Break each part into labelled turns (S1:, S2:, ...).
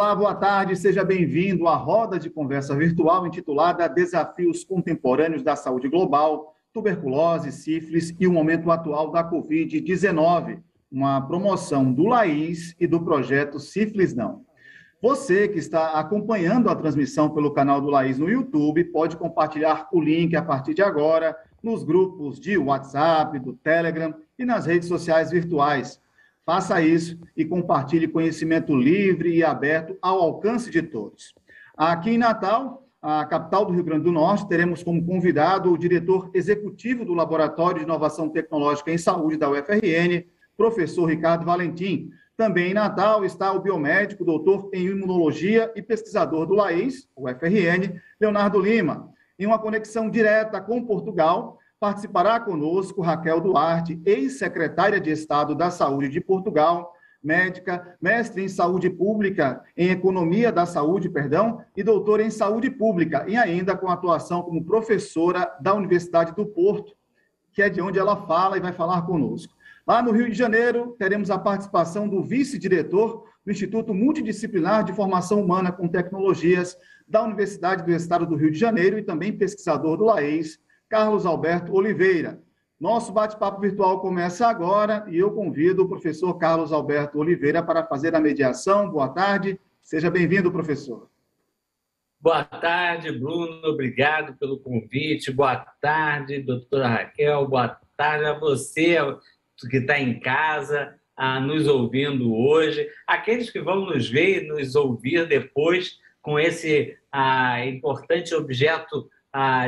S1: Olá, boa tarde, seja bem-vindo à roda de conversa virtual intitulada Desafios Contemporâneos da Saúde Global, Tuberculose, Sífilis e o Momento Atual da Covid-19, uma promoção do LAIS e do projeto Sífilis Não. Você que está acompanhando a transmissão pelo canal do LAIS no YouTube, pode compartilhar o link a partir de agora nos grupos de WhatsApp, do Telegram e nas redes sociais virtuais. Faça isso e compartilhe conhecimento livre e aberto ao alcance de todos. Aqui em Natal, a capital do Rio Grande do Norte, teremos como convidado o diretor executivo do Laboratório de Inovação Tecnológica em Saúde da UFRN, professor Ricardo Valentim. Também em Natal está o biomédico, doutor em imunologia e pesquisador do LAIS, UFRN, Leonardo Lima. Em uma conexão direta com Portugal, participará conosco Raquel Duarte, ex-secretária de Estado da Saúde de Portugal, médica, mestre em saúde pública, em economia da saúde, e doutora em saúde pública, e ainda com atuação como professora da Universidade do Porto, que é de onde ela fala e vai falar conosco. Lá no Rio de Janeiro, teremos a participação do vice-diretor do Instituto Multidisciplinar de Formação Humana com Tecnologias da Universidade do Estado do Rio de Janeiro e também pesquisador do LAIS, Carlos Alberto Oliveira. Nosso bate-papo virtual começa agora e eu convido o professor Carlos Alberto Oliveira para fazer a mediação. Boa tarde, seja bem-vindo, professor.
S2: Boa tarde, Bruno, obrigado pelo convite. Boa tarde, doutora Raquel, boa tarde a você que está em casa, nos ouvindo hoje, aqueles que vão nos ver e nos ouvir depois com esse importante objeto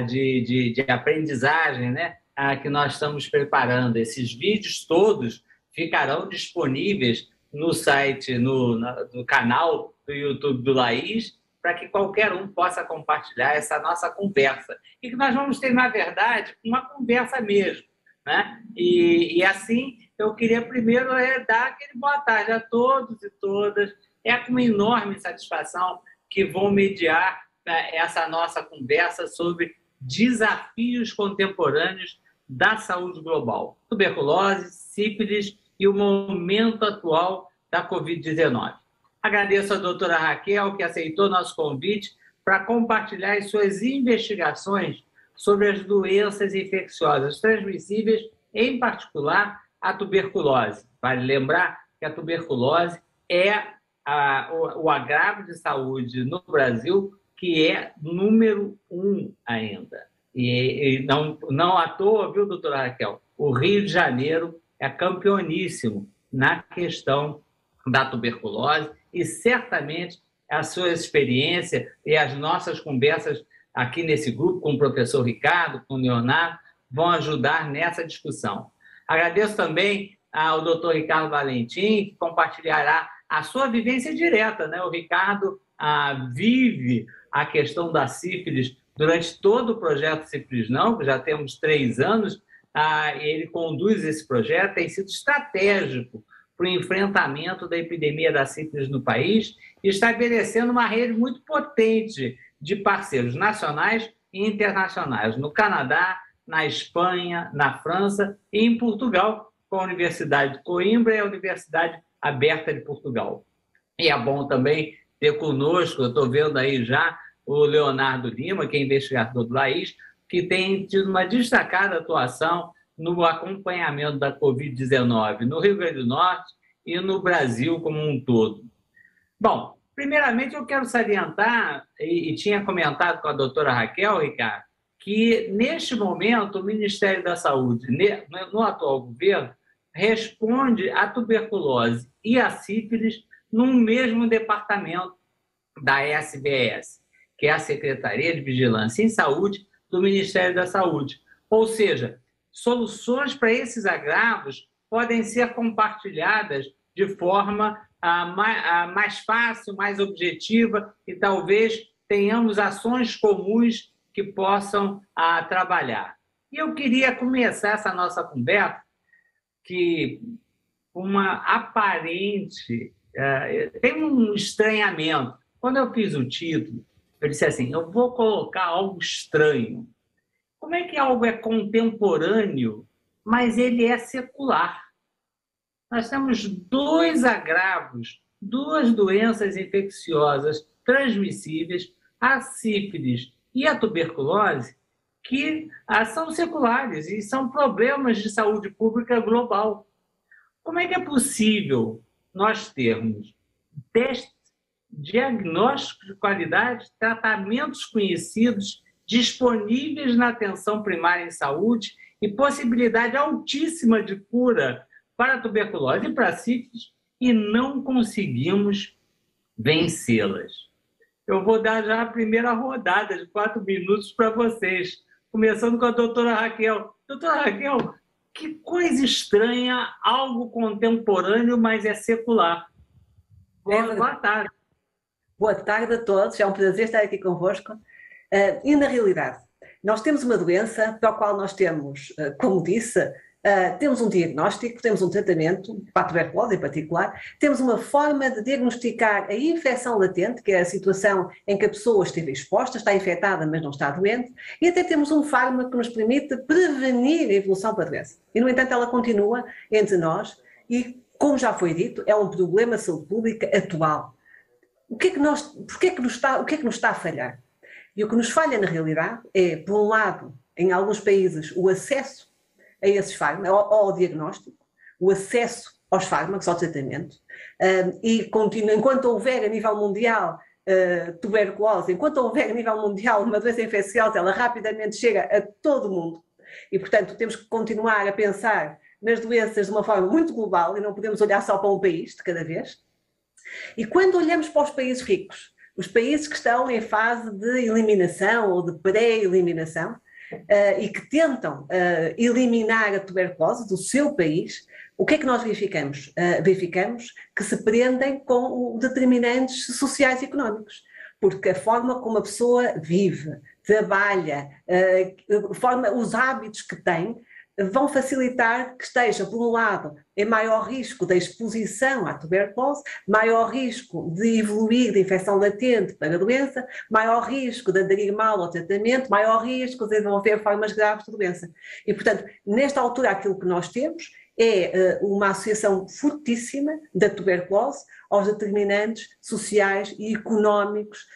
S2: de aprendizagem, né, que nós estamos preparando. Esses vídeos todos ficarão disponíveis no site, no canal do YouTube do LAIS, para que qualquer um possa compartilhar essa nossa conversa. E que nós vamos ter, na verdade, uma conversa mesmo, né? E assim, eu queria primeiro dar aquele boa tarde a todos e todas. É com uma enorme satisfação que vou mediar essa nossa conversa sobre desafios contemporâneos da saúde global, tuberculose, sífilis e o momento atual da Covid-19. Agradeço à doutora Raquel, que aceitou nosso convite para compartilhar as suas investigações sobre as doenças infecciosas transmissíveis, em particular a tuberculose. Vale lembrar que a tuberculose é o agravo de saúde no Brasil que é número 1 ainda. E não à toa, viu, doutora Raquel? O Rio de Janeiro é campeoníssimo na questão da tuberculose e certamente a sua experiência e as nossas conversas aqui nesse grupo com o professor Ricardo, com o Leonardo, vão ajudar nessa discussão. Agradeço também ao doutor Ricardo Valentim, que compartilhará a sua vivência direta, né? O Ricardo vive a questão da sífilis durante todo o projeto Sífilis Não, que já temos 3 anos, ele conduz esse projeto, tem sido estratégico para o enfrentamento da epidemia da sífilis no país e estabelecendo uma rede muito potente de parceiros nacionais e internacionais, no Canadá, na Espanha, na França e em Portugal, com a Universidade de Coimbra e a Universidade Aberta de Portugal. E é bom também ter conosco, eu estou vendo aí já, o Leonardo Lima, que é investigador do LAIS, que tem tido uma destacada atuação no acompanhamento da Covid-19 no Rio Grande do Norte e no Brasil como um todo. Bom, primeiramente eu quero salientar, e tinha comentado com a doutora Raquel, Ricardo, que neste momento o Ministério da Saúde, no atual governo, responde à tuberculose e à sífilis no mesmo departamento da SBS, que é a Secretaria de Vigilância em Saúde do Ministério da Saúde. Ou seja, soluções para esses agravos podem ser compartilhadas de forma mais fácil, mais objetiva e talvez tenhamos ações comuns que possam trabalhar. E eu queria começar essa nossa conversa que uma aparente... tem um estranhamento. Quando eu fiz o título, eu disse assim, eu vou colocar algo estranho. Como é que algo é contemporâneo, mas ele é secular? Nós temos 2 agravos duas doenças infecciosas transmissíveis, a sífilis e a tuberculose, que são seculares e são problemas de saúde pública global. Como é que é possível nós termos testes, diagnósticos de qualidade, tratamentos conhecidos, disponíveis na atenção primária em saúde e possibilidade altíssima de cura para a tuberculose e para a sífilis e não conseguimos vencê-las? Eu vou dar já a primeira rodada de 4 minutos para vocês, começando com a doutora Raquel. Doutora Raquel, que coisa estranha, algo contemporâneo, mas é secular. Boa tarde.
S3: Boa tarde a todos, é um prazer estar aqui convosco. E na realidade, nós temos uma doença para a qual nós temos, como disse, temos um diagnóstico, temos um tratamento, para a tuberculose em particular, temos uma forma de diagnosticar a infecção latente, que é a situação em que a pessoa esteve exposta, está infectada, mas não está doente, e até temos um fármaco que nos permite prevenir a evolução para a doença. E, no entanto, ela continua entre nós e, como já foi dito, é um problema de saúde pública atual. O que é que nos está a falhar? E o que nos falha, na realidade, é, por um lado, em alguns países, o acesso a esses fármacos, ao diagnóstico, o acesso aos fármacos, ao tratamento, e enquanto houver a nível mundial tuberculose, enquanto houver a nível mundial uma doença infecciosa, ela rapidamente chega a todo o mundo. E, portanto, temos que continuar a pensar nas doenças de uma forma muito global e não podemos olhar só para um país de cada vez. E quando olhamos para os países ricos, os países que estão em fase de eliminação ou de pré-eliminação, e que tentam eliminar a tuberculose do seu país, o que é que nós verificamos? Verificamos que se prendem com determinantes sociais e económicos, porque a forma como a pessoa vive, trabalha, os hábitos que tem, vão facilitar que esteja, por um lado, em maior risco da exposição à tuberculose, maior risco de evoluir de infecção latente para a doença, maior risco de aderir mal ao tratamento, maior risco de desenvolver formas graves de doença. E, portanto, nesta altura, aquilo que nós temos é uma associação fortíssima da tuberculose aos determinantes sociais e económicos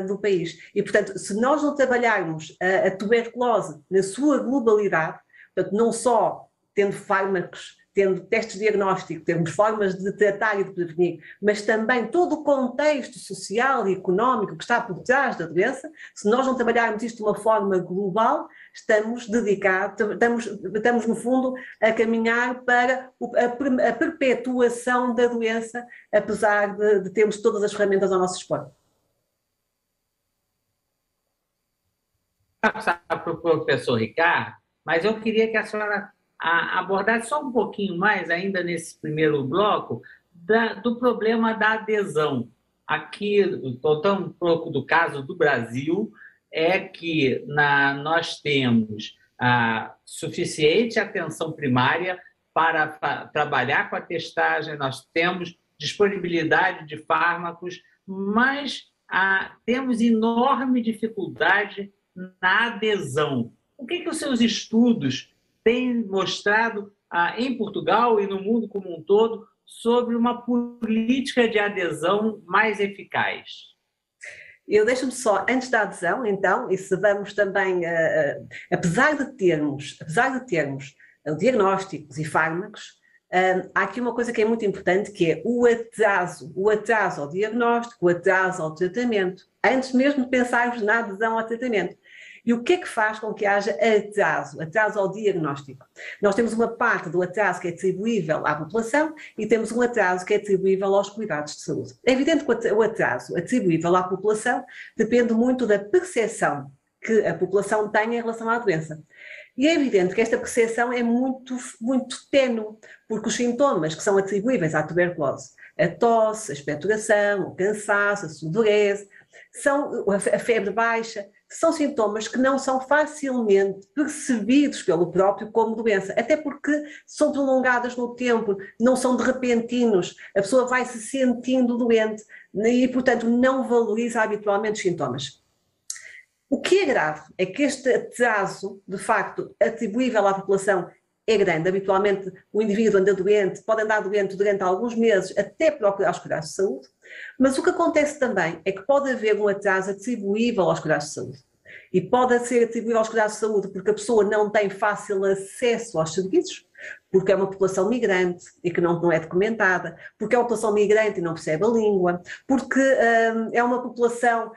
S3: do país. E, portanto, se nós não trabalharmos a tuberculose na sua globalidade, portanto, não só tendo fármacos, tendo testes diagnósticos, temos formas de tratar e de prevenir, mas também todo o contexto social e económico que está por trás da doença, se nós não trabalharmos isto de uma forma global, estamos no fundo, a caminhar para a perpetuação da doença, apesar de termos todas as ferramentas ao nosso dispor.
S2: Para o professor Ricardo, mas eu queria que a senhora abordasse só um pouquinho mais, ainda nesse primeiro bloco, do problema da adesão. Aqui, contando um pouco do caso do Brasil, é que nós temos suficiente atenção primária para trabalhar com a testagem, nós temos disponibilidade de fármacos, mas temos enorme dificuldade na adesão. O que os seus estudos têm mostrado em Portugal e no mundo como um todo sobre uma política de adesão mais eficaz?
S3: Eu deixo-me só, antes da adesão, então, e se vamos também, apesar de termos diagnósticos e fármacos, há aqui uma coisa que é muito importante, que é o atraso ao diagnóstico, o atraso ao tratamento, antes mesmo de pensarmos na adesão ao tratamento. E o que é que faz com que haja atraso ao diagnóstico? Nós temos uma parte do atraso que é atribuível à população e temos um atraso que é atribuível aos cuidados de saúde. É evidente que o atraso atribuível à população depende muito da percepção que a população tem em relação à doença. E é evidente que esta percepção é muito, muito ténue, porque os sintomas que são atribuíveis à tuberculose, a tosse, a expectoração, o cansaço, a sudorese, a febre baixa, são sintomas que não são facilmente percebidos pelo próprio como doença, até porque são prolongadas no tempo, não são de repentinos, a pessoa vai se sentindo doente e, portanto, não valoriza habitualmente os sintomas. O que é grave é que este atraso, de facto, atribuível à população, é grande. Habitualmente o indivíduo anda doente, pode andar doente durante alguns meses até procurar os cuidados de saúde, mas o que acontece também é que pode haver um atraso atribuível aos cuidados de saúde. E pode ser atribuível aos cuidados de saúde porque a pessoa não tem fácil acesso aos serviços, porque é uma população migrante e que não é documentada, porque é uma população migrante e não percebe a língua, porque é uma população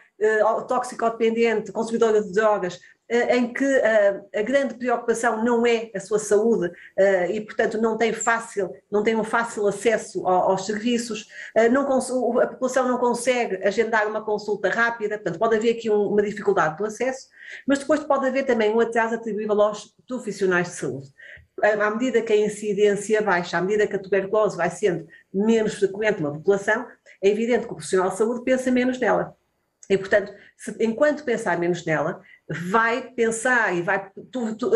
S3: toxicodependente, consumidora de drogas, em que a grande preocupação não é a sua saúde e, portanto, não tem um fácil acesso aos serviços, a população não consegue agendar uma consulta rápida, portanto, pode haver aqui uma dificuldade do acesso, mas depois pode haver também um atraso atribuível aos profissionais de saúde. À medida que a incidência baixa, à medida que a tuberculose vai sendo menos frequente na população, é evidente que o profissional de saúde pensa menos nela. E, portanto, enquanto pensar menos nela, vai pensar e vai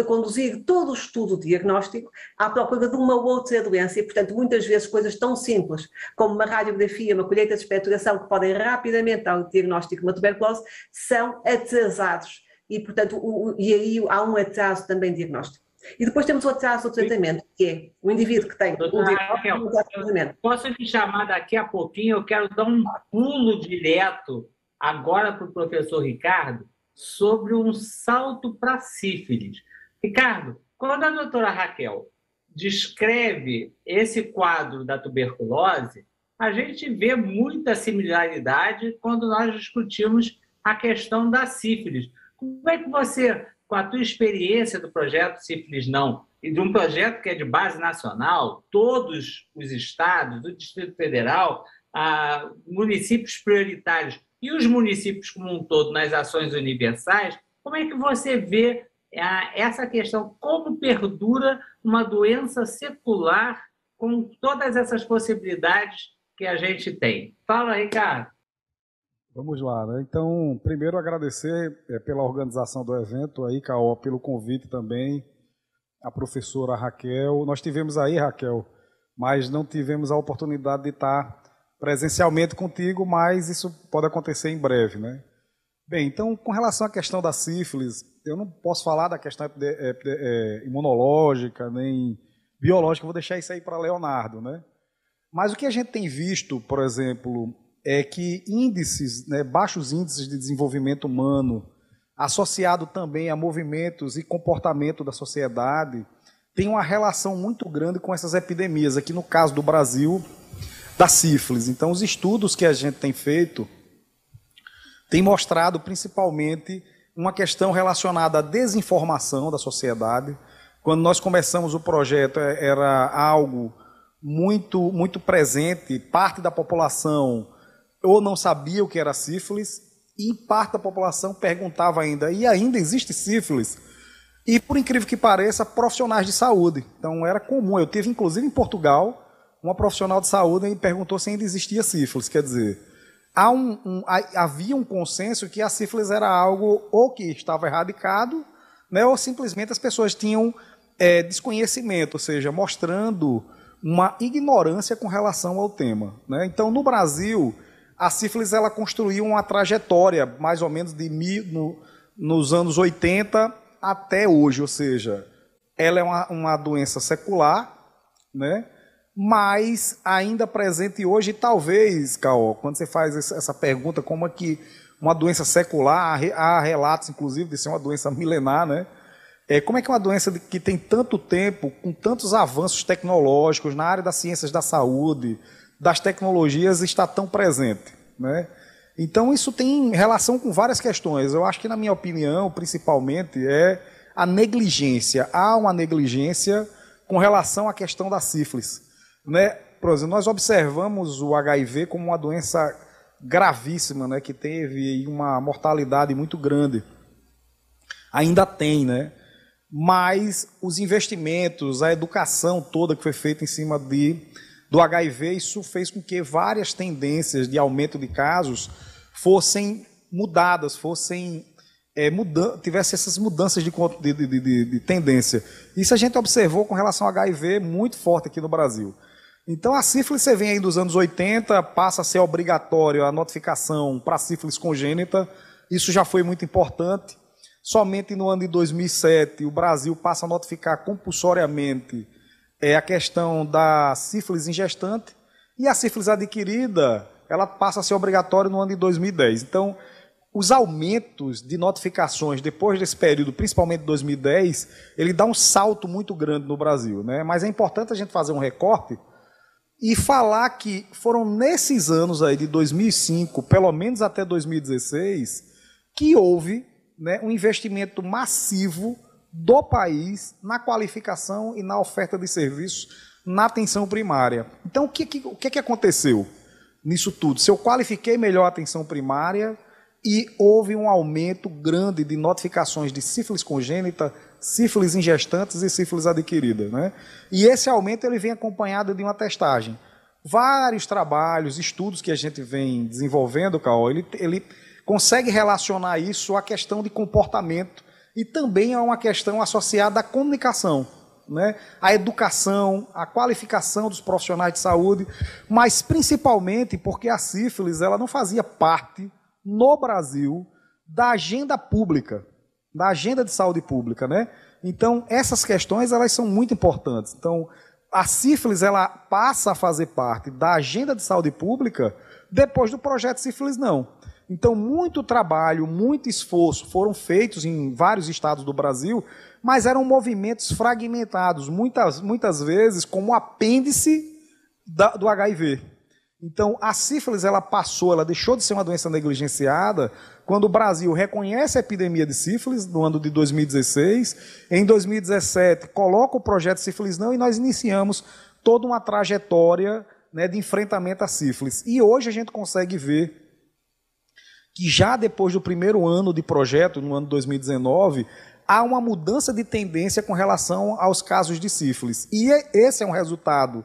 S3: conduzir todo o estudo diagnóstico à procura de uma outra doença. E, portanto, muitas vezes coisas tão simples como uma radiografia, uma colheita de espectração, que podem rapidamente dar o diagnóstico de uma tuberculose, são atrasados. E, portanto, e aí há um atraso também diagnóstico. E depois temos o atraso do tratamento, que é o indivíduo que tem
S2: um tratamento. Posso te chamar daqui a pouquinho? Eu quero dar um pulo direto agora para o professor Ricardo sobre um salto para sífilis. Ricardo, quando a doutora Raquel descreve esse quadro da tuberculose, a gente vê muita similaridade quando nós discutimos a questão da sífilis. Como é que você, com a tua experiência do projeto Sífilis Não, e de um projeto que é de base nacional, todos os estados, do Distrito Federal, municípios prioritários e os municípios como um todo nas ações universais, como é que você vê essa questão, como perdura uma doença secular com todas essas possibilidades que a gente tem? Fala, Ricardo.
S4: Vamos lá, né? Então, primeiro agradecer pela organização do evento aí, Caó, pelo convite também, a professora Raquel. Nós tivemos aí, Raquel, mas não tivemos a oportunidade de estar presencialmente contigo, mas isso pode acontecer em breve, né? Bem, então, com relação à questão da sífilis, eu não posso falar da questão imunológica, nem biológica, vou deixar isso aí para Leonardo, né? Mas o que a gente tem visto, por exemplo, é que índices, né, baixos índices de desenvolvimento humano, associado também a movimentos e comportamento da sociedade, tem uma relação muito grande com essas epidemias. Aqui no caso do Brasil, da sífilis. Então, os estudos que a gente tem feito têm mostrado principalmente uma questão relacionada à desinformação da sociedade. Quando nós começamos o projeto, era algo muito presente, parte da população ou não sabia o que era sífilis, e parte da população perguntava ainda, e ainda existe sífilis? E, por incrível que pareça, profissionais de saúde. Então, era comum. Eu tive, inclusive, em Portugal, uma profissional de saúde me perguntou se ainda existia sífilis. Quer dizer, havia um consenso que a sífilis era algo ou que estava erradicado, né, ou simplesmente as pessoas tinham desconhecimento, ou seja, mostrando uma ignorância com relação ao tema, né? Então, no Brasil, a sífilis ela construiu uma trajetória mais ou menos nos anos 80 até hoje, ou seja, ela é uma doença secular, né? Mas ainda presente hoje, e talvez, Caó, quando você faz essa pergunta, como é que uma doença secular, há relatos, inclusive, de ser uma doença milenar, né? Como é que uma doença que tem tanto tempo, com tantos avanços tecnológicos na área das ciências da saúde, das tecnologias, está tão presente, né? Então, isso tem relação com várias questões. Eu acho que, na minha opinião, principalmente, é a negligência. Há uma negligência com relação à questão da sífilis, né? Por exemplo, nós observamos o HIV como uma doença gravíssima, né, que teve uma mortalidade muito grande. Ainda tem, né? Mas os investimentos, a educação toda que foi feita em cima do HIV, isso fez com que várias tendências de aumento de casos fossem mudadas, tivesse essas mudanças de tendência. Isso a gente observou com relação ao HIV muito forte aqui no Brasil. Então, a sífilis, você vem aí dos anos 80, passa a ser obrigatório a notificação para sífilis congênita, isso já foi muito importante. Somente no ano de 2007, o Brasil passa a notificar compulsoriamente a questão da sífilis em gestante, e a sífilis adquirida, ela passa a ser obrigatória no ano de 2010. Então, os aumentos de notificações depois desse período, principalmente 2010, ele dá um salto muito grande no Brasil, né? Mas é importante a gente fazer um recorte e falar que foram nesses anos aí de 2005, pelo menos até 2016, que houve, né, um investimento massivo do país na qualificação e na oferta de serviços na atenção primária. Então, o que aconteceu nisso tudo? Se eu qualifiquei melhor a atenção primária e houve um aumento grande de notificações de sífilis congênita, sífilis em gestantes e sífilis adquirida, né? E esse aumento ele vem acompanhado de uma testagem. Vários trabalhos, estudos que a gente vem desenvolvendo, Caol, ele consegue relacionar isso à questão de comportamento e também a uma questão associada à comunicação, né? A educação, a qualificação dos profissionais de saúde, mas principalmente porque a sífilis ela não fazia parte, no Brasil, da agenda pública, da agenda de saúde pública, né? Então, essas questões elas são muito importantes. Então, a sífilis ela passa a fazer parte da agenda de saúde pública depois do projeto Sífilis Não. Então, muito trabalho, muito esforço foram feitos em vários estados do Brasil, mas eram movimentos fragmentados, muitas vezes como apêndice do HIV. Então, a sífilis ela deixou de ser uma doença negligenciada quando o Brasil reconhece a epidemia de sífilis no ano de 2016. Em 2017, coloca o projeto Sífilis Não e nós iniciamos toda uma trajetória, né, de enfrentamento à sífilis. E hoje a gente consegue ver que já depois do primeiro ano de projeto, no ano de 2019, há uma mudança de tendência com relação aos casos de sífilis. E esse é um resultado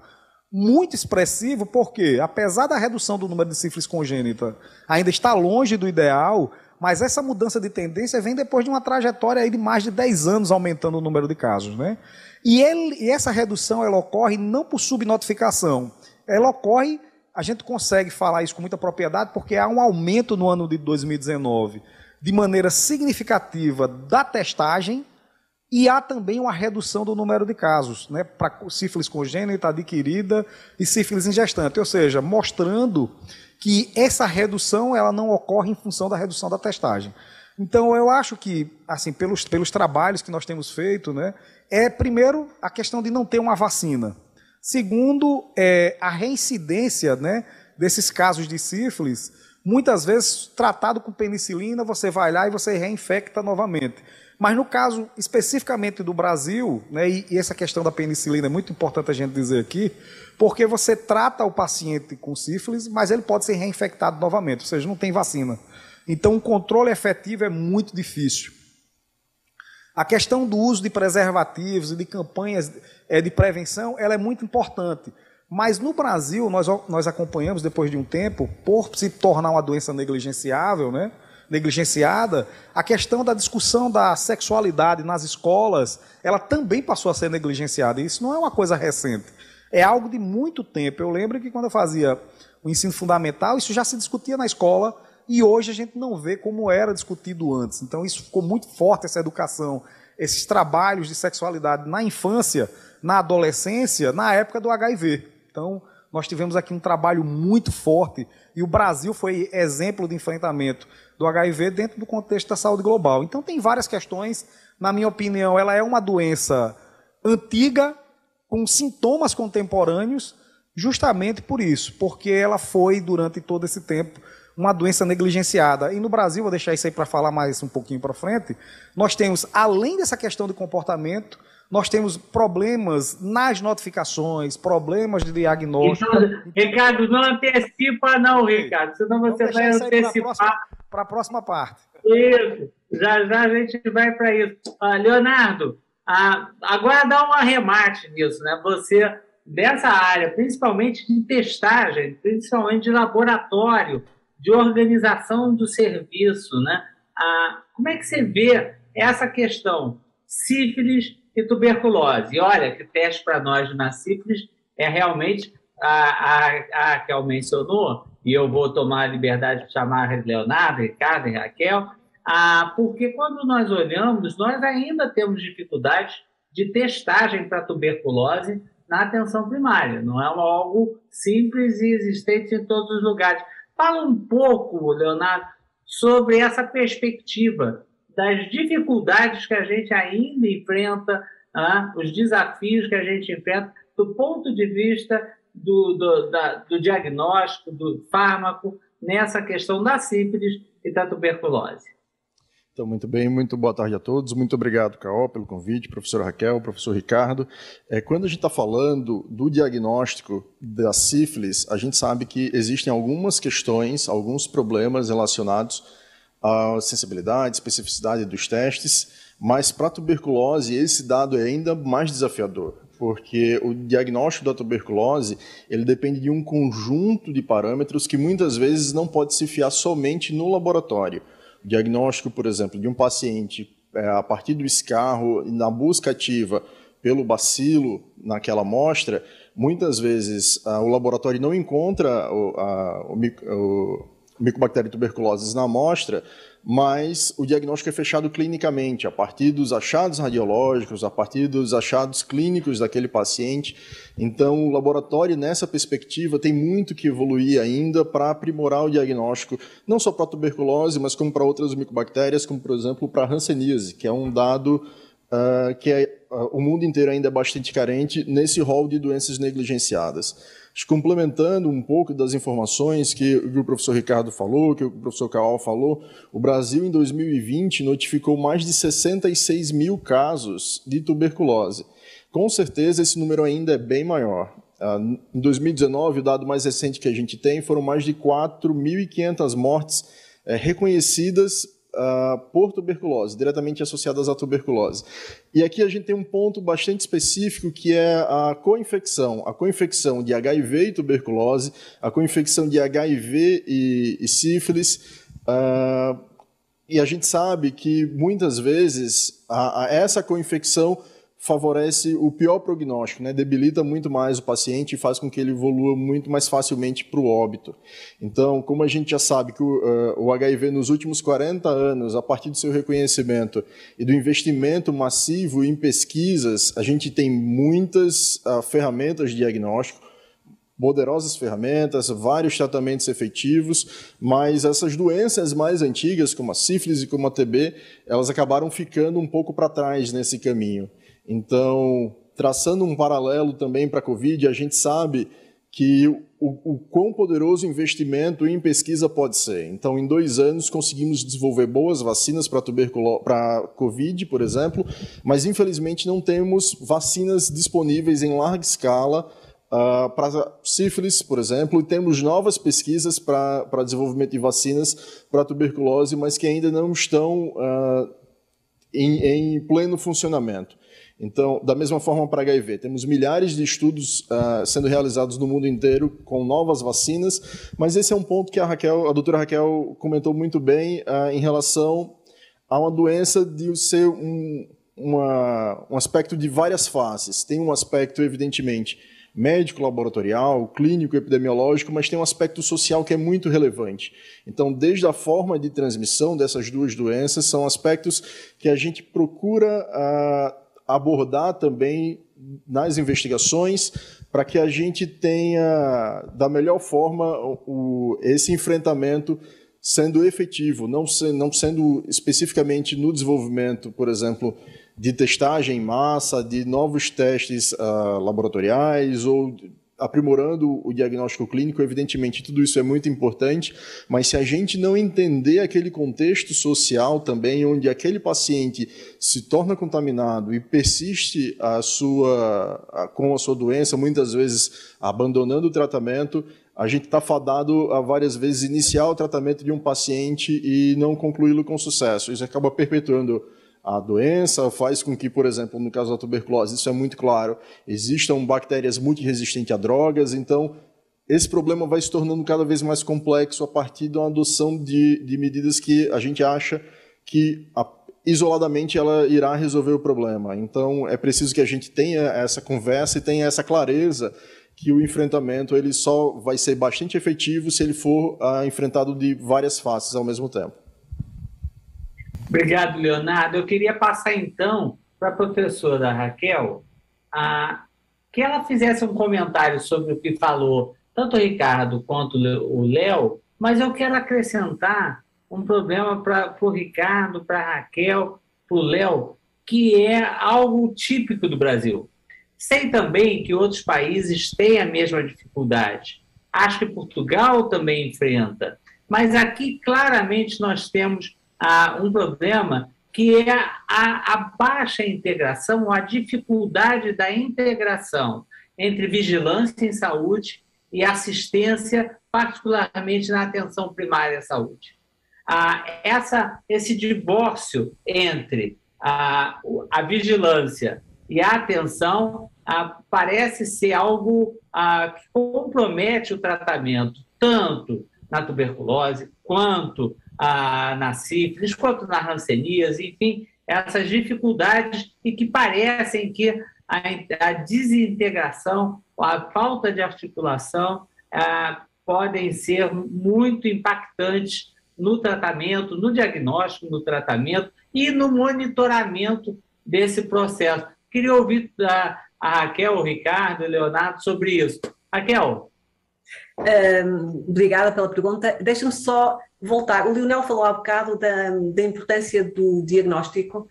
S4: muito expressivo, porque, apesar da redução do número de sífilis congênita ainda está longe do ideal, mas essa mudança de tendência vem depois de uma trajetória aí de mais de 10 anos aumentando o número de casos, né? E essa redução ela ocorre não por subnotificação, ela ocorre, a gente consegue falar isso com muita propriedade, porque há um aumento no ano de 2019 de maneira significativa da testagem, e há também uma redução do número de casos, né, para sífilis congênita, adquirida e sífilis em gestante, ou seja, mostrando que essa redução ela não ocorre em função da redução da testagem. Então, eu acho que, assim, pelos trabalhos que nós temos feito, né, primeiro, a questão de não ter uma vacina. Segundo, a reincidência, né, desses casos de sífilis, muitas vezes, tratado com penicilina, você vai lá e você reinfecta novamente. Mas no caso especificamente do Brasil, né, e essa questão da penicilina é muito importante a gente dizer aqui, porque você trata o paciente com sífilis, mas ele pode ser reinfectado novamente, ou seja, não tem vacina. Então o controle efetivo é muito difícil. A questão do uso de preservativos e de campanhas de prevenção, ela é muito importante. Mas no Brasil, nós acompanhamos depois de um tempo, por se tornar uma doença negligenciável, né, negligenciada, a questão da discussão da sexualidade nas escolas, ela também passou a ser negligenciada. E isso não é uma coisa recente, é algo de muito tempo. Eu lembro que quando eu fazia o ensino fundamental, isso já se discutia na escola e hoje a gente não vê como era discutido antes. Então isso ficou muito forte, essa educação, esses trabalhos de sexualidade na infância, na adolescência, na época do HIV. Então nós tivemos aqui um trabalho muito forte e o Brasil foi exemplo de enfrentamento do HIV dentro do contexto da saúde global. Então tem várias questões, na minha opinião, ela é uma doença antiga, com sintomas contemporâneos, justamente por isso, porque ela foi, durante todo esse tempo, uma doença negligenciada. E no Brasil, vou deixar isso aí para falar mais um pouquinho para frente, nós temos, além dessa questão de comportamento, nós temos problemas nas notificações, problemas de diagnóstico.
S2: Então, Ricardo, não antecipa não, Ricardo, senão você vai antecipar.
S4: Para a próxima parte.
S2: Isso, já já a gente vai para isso. Leonardo, agora dá um arremate nisso, né? Você, dessa área, principalmente de testagem, principalmente de laboratório, de organização do serviço, né? Como é que você vê essa questão? Sífilis e tuberculose. E olha, que teste para nós na sífilis é realmente a Raquel mencionou, e eu vou tomar a liberdade de chamar Leonardo, Ricardo e Raquel, Porque quando nós olhamos, nós ainda temos dificuldade de testagem para tuberculose na atenção primária. Não é algo simples e existente em todos os lugares. Fala um pouco, Leonardo, sobre essa perspectiva das dificuldades que a gente ainda enfrenta, os desafios que a gente enfrenta do ponto de vista do diagnóstico, do fármaco, nessa questão da sífilis e da tuberculose.
S5: Então, muito bem, muito boa tarde a todos. Muito obrigado, Caó, pelo convite, professora Raquel, professor Ricardo. Quando a gente está falando do diagnóstico da sífilis, a gente sabe que existem algumas questões, alguns problemas relacionados à sensibilidade, especificidade dos testes, mas para a tuberculose esse dado é ainda mais desafiador, porque o diagnóstico da tuberculose ele depende de um conjunto de parâmetros que muitas vezes não pode se fiar somente no laboratório. O diagnóstico, por exemplo, de um paciente a partir do escarro e na busca ativa pelo bacilo naquela amostra, muitas vezes o laboratório não encontra o Mycobacterium tuberculosis na amostra, mas o diagnóstico é fechado clinicamente, a partir dos achados radiológicos, a partir dos achados clínicos daquele paciente. Então, o laboratório, nessa perspectiva, tem muito que evoluir ainda para aprimorar o diagnóstico, não só para a tuberculose, mas como para outras micobactérias, como, por exemplo, para a hanseníase, que é um dado que o mundo inteiro ainda é bastante carente nesse rol de doenças negligenciadas. Complementando um pouco das informações que o professor Ricardo falou, que o professor Caol falou, o Brasil, em 2020, notificou mais de 66 mil casos de tuberculose. Com certeza, esse número ainda é bem maior. Em 2019, o dado mais recente que a gente tem foram mais de 4.500 mortes reconhecidas por tuberculose, diretamente associadas à tuberculose. E aqui a gente tem um ponto bastante específico que é a coinfecção de HIV e tuberculose, a coinfecção de HIV e sífilis, e a gente sabe que muitas vezes essa coinfecção favorece o pior prognóstico, né? Debilita muito mais o paciente e faz com que ele evolua muito mais facilmente para o óbito. Então, como a gente já sabe que o HIV nos últimos 40 anos, a partir do seu reconhecimento e do investimento massivo em pesquisas, a gente tem muitas ferramentas de diagnóstico, poderosas ferramentas, vários tratamentos efetivos, mas essas doenças mais antigas, como a sífilis e como a TB, elas acabaram ficando um pouco para trás nesse caminho. Então, traçando um paralelo também para a Covid, a gente sabe que o quão poderoso o investimento em pesquisa pode ser. Então, em 2 anos, conseguimos desenvolver boas vacinas para Covid, por exemplo, mas, infelizmente, não temos vacinas disponíveis em larga escala para sífilis, por exemplo, e temos novas pesquisas para desenvolvimento de vacinas para tuberculose, mas que ainda não estão em pleno funcionamento. Então, da mesma forma para HIV, temos milhares de estudos sendo realizados no mundo inteiro com novas vacinas, mas esse é um ponto que a doutora Raquel comentou muito bem em relação a uma doença de ser um aspecto de várias faces. Tem um aspecto, evidentemente, médico, laboratorial, clínico, epidemiológico, mas tem um aspecto social que é muito relevante. Então, desde a forma de transmissão dessas duas doenças, são aspectos que a gente procura abordar também nas investigações para que a gente tenha, da melhor forma, esse enfrentamento sendo efetivo, não sendo especificamente no desenvolvimento, por exemplo, de testagem em massa, de novos testes laboratoriais ou aprimorando o diagnóstico clínico. Evidentemente, tudo isso é muito importante, mas se a gente não entender aquele contexto social também, onde aquele paciente se torna contaminado e persiste com a sua doença, muitas vezes abandonando o tratamento, a gente está fadado a várias vezes iniciar o tratamento de um paciente e não concluí-lo com sucesso. Isso acaba perpetuando a doença, faz com que, por exemplo, no caso da tuberculose, isso é muito claro, existam bactérias multiresistentes a drogas, então esse problema vai se tornando cada vez mais complexo a partir da adoção de medidas que a gente acha que isoladamente ela irá resolver o problema. Então é preciso que a gente tenha essa conversa e tenha essa clareza que o enfrentamento ele só vai ser bastante efetivo se ele for enfrentado de várias faces ao mesmo tempo.
S2: Obrigado, Leonardo. Eu queria passar, então, para a professora Raquel, que ela fizesse um comentário sobre o que falou tanto o Ricardo quanto o Léo, mas eu quero acrescentar um problema para o Ricardo, para a Raquel, para o Léo, que é algo típico do Brasil. Sei também que outros países têm a mesma dificuldade. Acho que Portugal também enfrenta. Mas aqui, claramente, nós temos um problema que é a baixa integração, a dificuldade da integração entre vigilância em saúde e assistência, particularmente na atenção primária à saúde. Esse divórcio entre a vigilância e a atenção parece ser algo que compromete o tratamento, tanto na tuberculose, quanto na sífilis, quanto na hanseníase, enfim, essas dificuldades e que parecem que a desintegração, a falta de articulação podem ser muito impactantes no tratamento, no diagnóstico, no tratamento e no monitoramento desse processo. Queria ouvir a Raquel, o Ricardo, o Leonardo sobre isso. Raquel.
S3: Obrigada pela pergunta. Deixa-me só voltar. O Leonel falou há bocado da importância do diagnóstico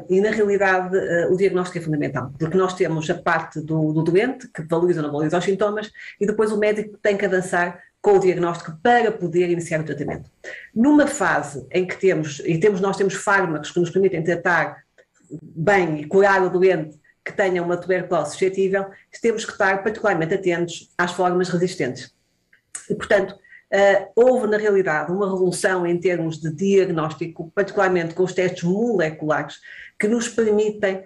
S3: e, na realidade, o diagnóstico é fundamental, porque nós temos a parte do doente, que valoriza ou não valoriza os sintomas, e depois o médico tem que avançar com o diagnóstico para poder iniciar o tratamento. Numa fase em que nós temos fármacos que nos permitem tratar bem e curar o doente que tenha uma tuberculose suscetível, temos que estar particularmente atentos às formas resistentes. E, portanto, houve na realidade uma revolução em termos de diagnóstico, particularmente com os testes moleculares, que nos permitem,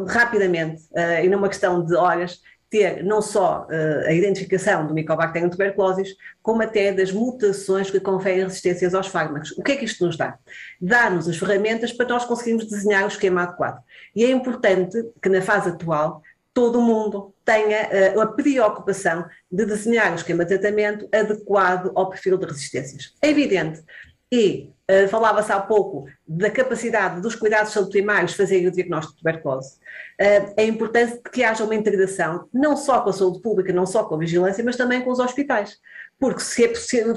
S3: rapidamente, e numa questão de horas, ter não só a identificação do Mycobacterium tuberculosis, como até das mutações que conferem resistências aos fármacos. O que é que isto nos dá? Dá-nos as ferramentas para nós conseguirmos desenhar o esquema adequado. E é importante que na fase atual todo mundo tenha a preocupação de desenhar um esquema de tratamento adequado ao perfil de resistências. É evidente, e falava-se há pouco da capacidade dos cuidados de saúde primários fazerem o diagnóstico de tuberculose. É importante que haja uma integração, não só com a saúde pública, não só com a vigilância, mas também com os hospitais. Porque se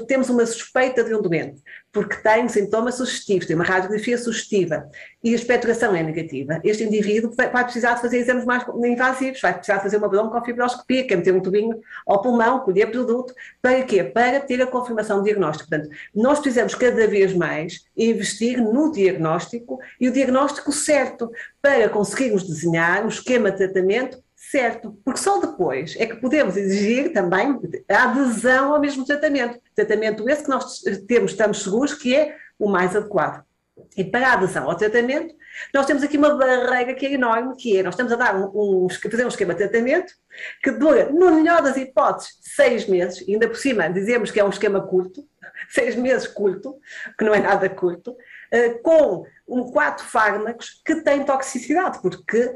S3: temos uma suspeita de um doente, porque tem sintomas sugestivos, tem uma radiografia sugestiva e a expectoração é negativa, este indivíduo vai precisar de fazer exames mais invasivos, vai precisar de fazer uma broncofibroscopia, que é meter um tubinho ao pulmão, colher produto, para quê? Para ter a confirmação diagnóstica. Portanto, nós precisamos cada vez mais investir no diagnóstico e o diagnóstico certo, para conseguirmos desenhar um esquema de tratamento certo, porque só depois é que podemos exigir também a adesão ao mesmo tratamento. Tratamento esse que nós estamos seguros que é o mais adequado. E para a adesão ao tratamento, nós temos aqui uma barreira que é enorme, que é, nós estamos a dar fazer um esquema de tratamento que dura, no melhor das hipóteses, 6 meses, e ainda por cima dizemos que é um esquema curto, 6 meses curto, que não é nada curto, com 4 fármacos que têm toxicidade, porque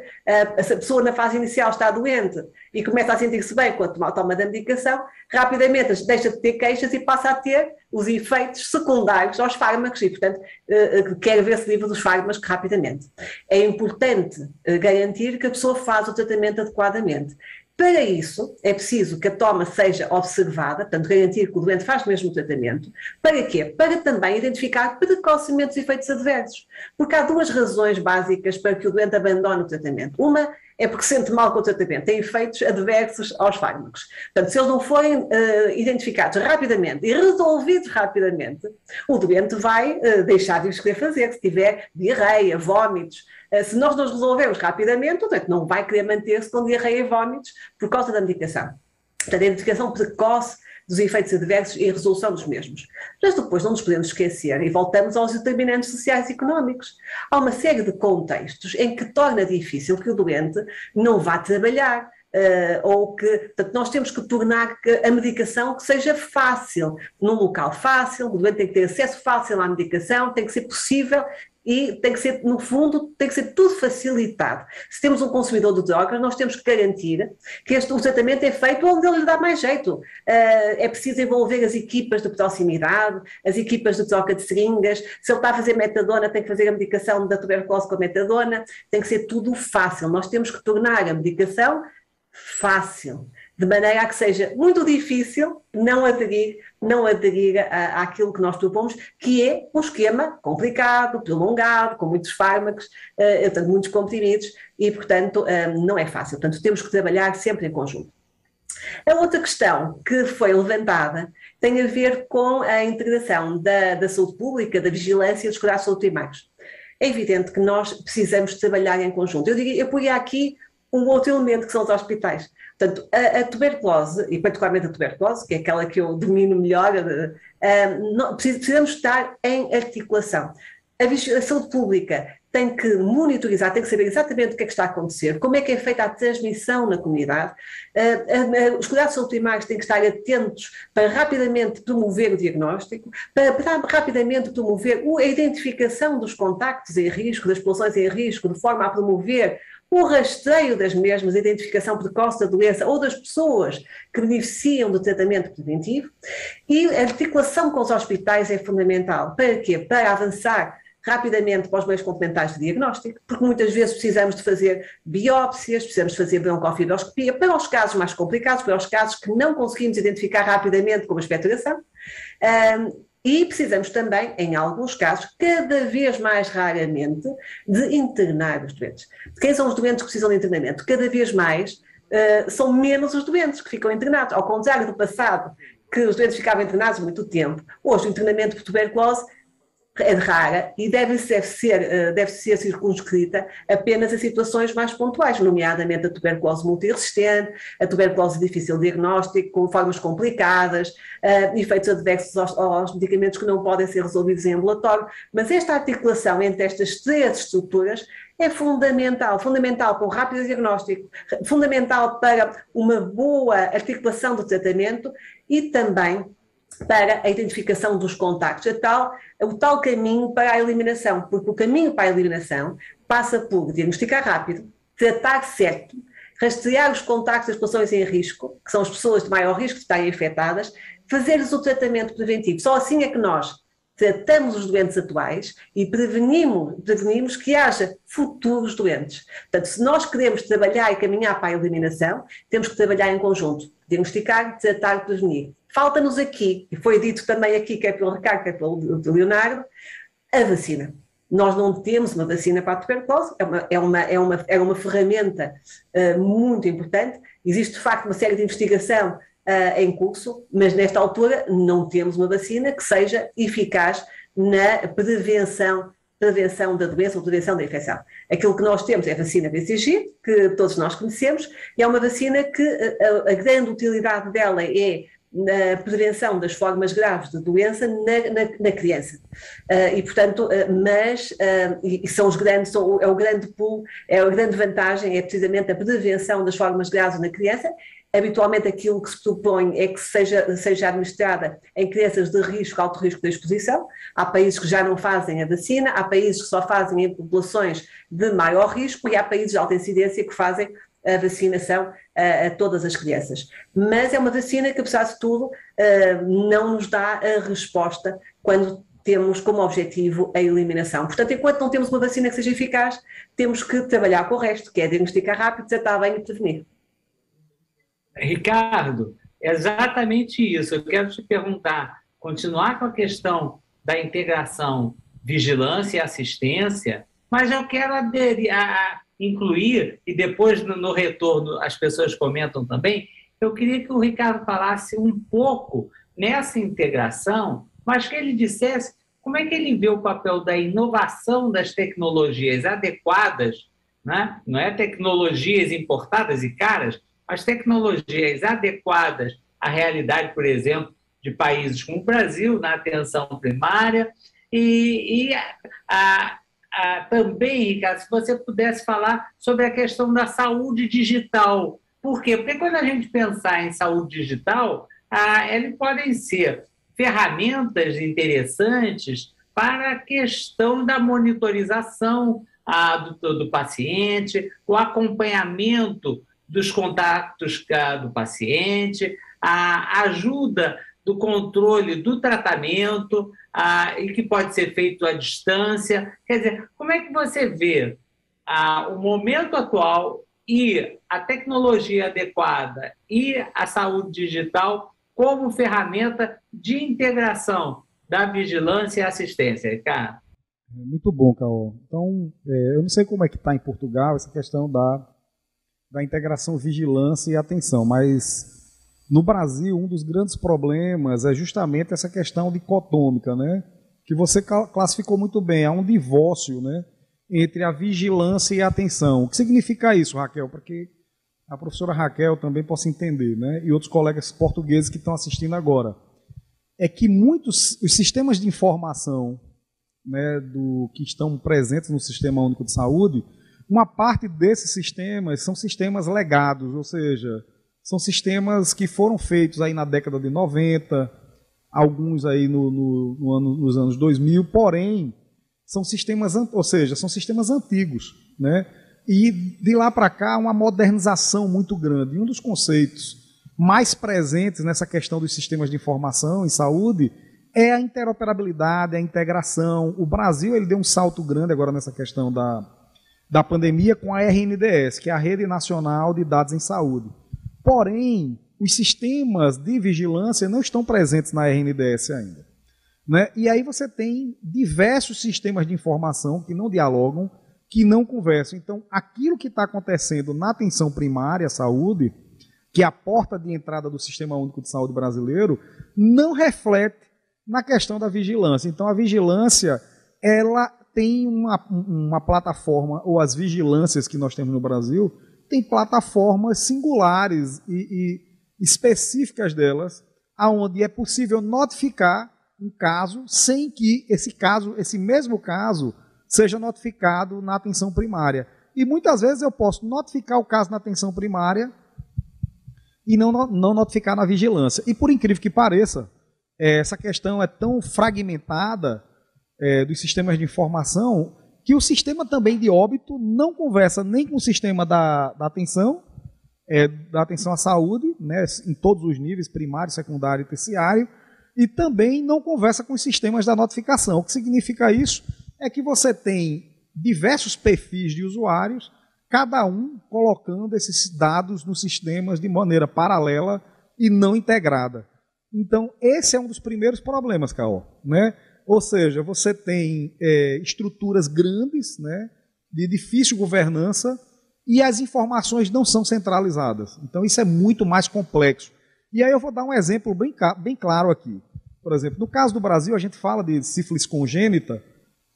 S3: se a pessoa na fase inicial está doente e começa a sentir-se bem quando toma da medicação, rapidamente deixa de ter queixas e passa a ter os efeitos secundários aos fármacos e, portanto, quer ver-se livre dos fármacos rapidamente. É importante garantir que a pessoa faz o tratamento adequadamente. Para isso, é preciso que a toma seja observada, portanto, garantir que o doente faz o mesmo tratamento. Para quê? Para também identificar precocemente os efeitos adversos. Porque há 2 razões básicas para que o doente abandone o tratamento. Uma é porque se sente mal com o tratamento, tem efeitos adversos aos fármacos. Portanto, se eles não forem identificados rapidamente e resolvidos rapidamente, o doente vai deixar de os querer fazer, se tiver diarreia, vómitos. Se nós não os resolvermos rapidamente, o doente não vai querer manter-se com diarreia e vómitos por causa da medicação. Portanto, a identificação precoce dos efeitos adversos e a resolução dos mesmos. Mas depois não nos podemos esquecer, e voltamos aos determinantes sociais e económicos. Há uma série de contextos em que torna difícil que o doente não vá trabalhar, ou que, portanto, nós temos que tornar a medicação que seja fácil, num local fácil, o doente tem que ter acesso fácil à medicação, tem que ser possível e tem que ser, no fundo, tem que ser tudo facilitado. Se temos um consumidor de drogas, nós temos que garantir que o tratamento é feito onde ele lhe dá mais jeito. É preciso envolver as equipas de proximidade, as equipas de troca de seringas. Se ele está a fazer metadona, tem que fazer a medicação da tuberculose com a metadona. Tem que ser tudo fácil. Nós temos que tornar a medicação fácil, de maneira a que seja muito difícil não aderir àquilo que nós propomos, que é um esquema complicado, prolongado, com muitos fármacos, muitos comprimidos, e, portanto, não é fácil. Portanto, temos que trabalhar sempre em conjunto. A outra questão que foi levantada tem a ver com a integração da saúde pública, da vigilância e dos cuidados de saúde primários. É evidente que nós precisamos trabalhar em conjunto. Eu poria aqui um outro elemento que são os hospitais. Portanto, a tuberculose, e particularmente a tuberculose, que é aquela que eu domino melhor, precisamos estar em articulação. A saúde pública tem que monitorizar, tem que saber exatamente o que é que está a acontecer, como é que é feita a transmissão na comunidade. Os cuidados de saúde primários têm que estar atentos para rapidamente promover o diagnóstico, para rapidamente promover a identificação dos contactos em risco, das populações em risco, de forma a promover o rastreio das mesmas, a identificação precoce da doença ou das pessoas que beneficiam do tratamento preventivo. E a articulação com os hospitais é fundamental. Para quê? Para avançar rapidamente para os meios complementares de diagnóstico, porque muitas vezes precisamos de fazer biópsias, precisamos de fazer broncofibroscopia, para os casos mais complicados, para os casos que não conseguimos identificar rapidamente com a expectoração. E precisamos também, em alguns casos, cada vez mais raramente, de internar os doentes. Quem são os doentes que precisam de internamento? Cada vez mais são menos os doentes que ficam internados. Ao contrário do passado, que os doentes ficavam internados muito tempo, hoje o internamento por tuberculose é rara e deve ser circunscrita apenas a situações mais pontuais, nomeadamente a tuberculose multiresistente, a tuberculose de difícil diagnóstico, com formas complicadas, efeitos adversos aos medicamentos que não podem ser resolvidos em ambulatório, mas esta articulação entre estas três estruturas é fundamental para um rápido diagnóstico, fundamental para uma boa articulação do tratamento e também para a identificação dos contactos, o tal caminho para a eliminação, porque o caminho para a eliminação passa por diagnosticar rápido, tratar certo, rastrear os contactos das populações em risco, que são as pessoas de maior risco de estarem infectadas, fazer-lhes o tratamento preventivo. Só assim é que nós tratamos os doentes atuais e prevenimos que haja futuros doentes. Portanto, se nós queremos trabalhar e caminhar para a eliminação, temos que trabalhar em conjunto, diagnosticar, tratar e prevenir. Falta-nos aqui, e foi dito também aqui, quer pelo Ricardo, quer pelo Leonardo, a vacina. Nós não temos uma vacina para a tuberculose, é uma ferramenta muito importante, existe de facto uma série de investigação em curso, mas nesta altura não temos uma vacina que seja eficaz na prevenção da doença ou prevenção da infecção. Aquilo que nós temos é a vacina BCG, que todos nós conhecemos, e é uma vacina que a grande utilidade dela é na prevenção das formas graves de doença na criança. E, portanto, são os grandes, é o grande pulo, é a grande vantagem, é precisamente a prevenção das formas graves na criança. Habitualmente aquilo que se propõe é que seja administrada em crianças de risco, alto risco de exposição. Há países que já não fazem a vacina, há países que só fazem em populações de maior risco e há países de alta incidência que fazem a vacinação a todas as crianças. Mas é uma vacina que, apesar de tudo, não nos dá a resposta quando temos como objetivo a eliminação. Portanto, enquanto não temos uma vacina que seja eficaz, temos que trabalhar com o resto, que é diagnosticar rápido, tratar bem e prevenir.
S2: Ricardo, é exatamente isso. Eu quero te perguntar, continuar com a questão da integração, vigilância e assistência, mas eu quero incluir, e depois no retorno as pessoas comentam também, eu queria que o Ricardo falasse um pouco nessa integração, mas que ele dissesse como é que ele vê o papel da inovação das tecnologias adequadas, né? Não é tecnologias importadas e caras, mas tecnologias adequadas à realidade, por exemplo, de países como o Brasil, na atenção primária, também, Ricardo, se você pudesse falar sobre a questão da saúde digital, Por quê? Porque quando a gente pensar em saúde digital, eles podem ser ferramentas interessantes para a questão da monitorização do paciente, o acompanhamento dos contatos do paciente, a ajuda do controle do tratamento, e que pode ser feito à distância. Quer dizer, como é que você vê o momento atual e a tecnologia adequada e a saúde digital como ferramenta de integração da vigilância e assistência, Ricardo?
S4: Muito bom, Caô. Então, eu não sei como é que está em Portugal essa questão da integração vigilância e atenção, mas no Brasil um dos grandes problemas é justamente essa questão dicotômica, né? Que você classificou muito bem, há um divórcio, né, entre a vigilância e a atenção. O que significa isso, Raquel? Para que a professora Raquel também possa entender, né, e outros colegas portugueses que estão assistindo agora. É que muitos os sistemas de informação, né, que estão presentes no Sistema Único de Saúde, uma parte desses sistemas são sistemas legados, ou seja, são sistemas que foram feitos aí na década de 90, alguns aí nos anos 2000, porém, são sistemas, ou seja, são sistemas antigos, né? E de lá para cá, uma modernização muito grande. E um dos conceitos mais presentes nessa questão dos sistemas de informação em saúde é a interoperabilidade, a integração. O Brasil ele deu um salto grande agora nessa questão da pandemia com a RNDS, que é a Rede Nacional de Dados em Saúde. Porém, os sistemas de vigilância não estão presentes na RNDS ainda, né? E aí você tem diversos sistemas de informação que não dialogam, que não conversam. Então, aquilo que está acontecendo na atenção primária à saúde, que é a porta de entrada do Sistema Único de Saúde brasileiro, não reflete na questão da vigilância. Então, a vigilância, ela tem uma plataforma, ou as vigilâncias que nós temos no Brasil, tem plataformas singulares e específicas delas, aonde é possível notificar um caso sem que esse mesmo caso seja notificado na atenção primária. E muitas vezes eu posso notificar o caso na atenção primária e não notificar na vigilância. E por incrível que pareça, essa questão é tão fragmentada dos sistemas de informação que o sistema também de óbito não conversa nem com o sistema da atenção à saúde, né, em todos os níveis, primário, secundário e terciário, e também não conversa com os sistemas da notificação. O que significa isso? É que você tem diversos perfis de usuários, cada um colocando esses dados nos sistemas de maneira paralela e não integrada. Então, esse é um dos primeiros problemas, Caô, né? Ou seja, você tem estruturas grandes, né, de difícil governança, e as informações não são centralizadas. Então, isso é muito mais complexo. E aí eu vou dar um exemplo bem claro aqui. Por exemplo, no caso do Brasil, a gente fala de sífilis congênita,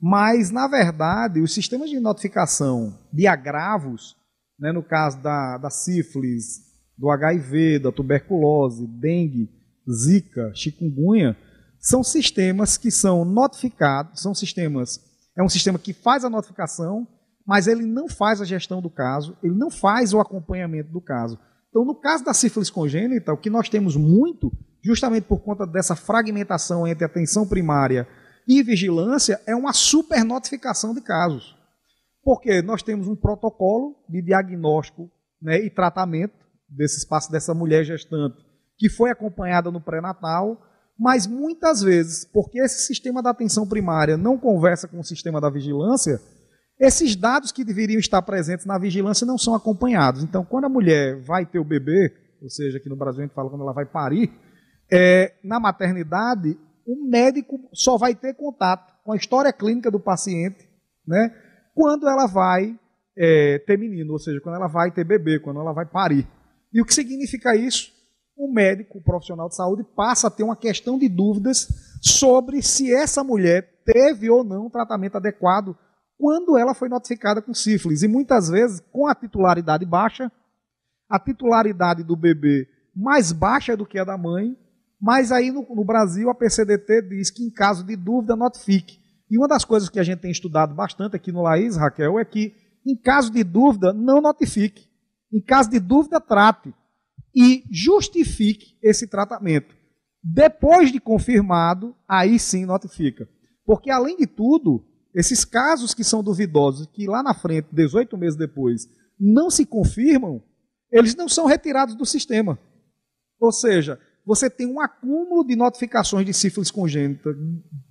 S4: mas, na verdade, os sistemas de notificação de agravos, né, no caso da sífilis, do HIV, da tuberculose, dengue, zika, chikungunya, são sistemas que são notificados, é um sistema que faz a notificação, mas ele não faz a gestão do caso, ele não faz o acompanhamento do caso. Então, no caso da sífilis congênita, o que nós temos muito, justamente por conta dessa fragmentação entre atenção primária e vigilância, é uma super notificação de casos. Porque nós temos um protocolo de diagnóstico, né, e tratamento dessa mulher gestante, que foi acompanhada no pré-natal, mas muitas vezes, porque esse sistema da atenção primária não conversa com o sistema da vigilância, esses dados que deveriam estar presentes na vigilância não são acompanhados. Então, quando a mulher vai ter o bebê, ou seja, aqui no Brasil a gente fala quando ela vai parir, na maternidade, o médico só vai ter contato com a história clínica do paciente, né, quando ela vai ter menino, ou seja, quando ela vai ter bebê, quando ela vai parir. E o que significa isso? O médico, o profissional de saúde, passa a ter uma questão de dúvidas sobre se essa mulher teve ou não um tratamento adequado quando ela foi notificada com sífilis. E muitas vezes, com a titularidade baixa, a titularidade do bebê mais baixa do que a da mãe, mas aí no Brasil a PCDT diz que em caso de dúvida notifique. E uma das coisas que a gente tem estudado bastante aqui no Laís, Raquel, é que em caso de dúvida não notifique. Em caso de dúvida, trate e justifique esse tratamento. Depois de confirmado, aí sim notifica. Porque, além de tudo, esses casos que são duvidosos, que lá na frente, 18 meses depois, não se confirmam, eles não são retirados do sistema. Ou seja, você tem um acúmulo de notificações de sífilis congênita,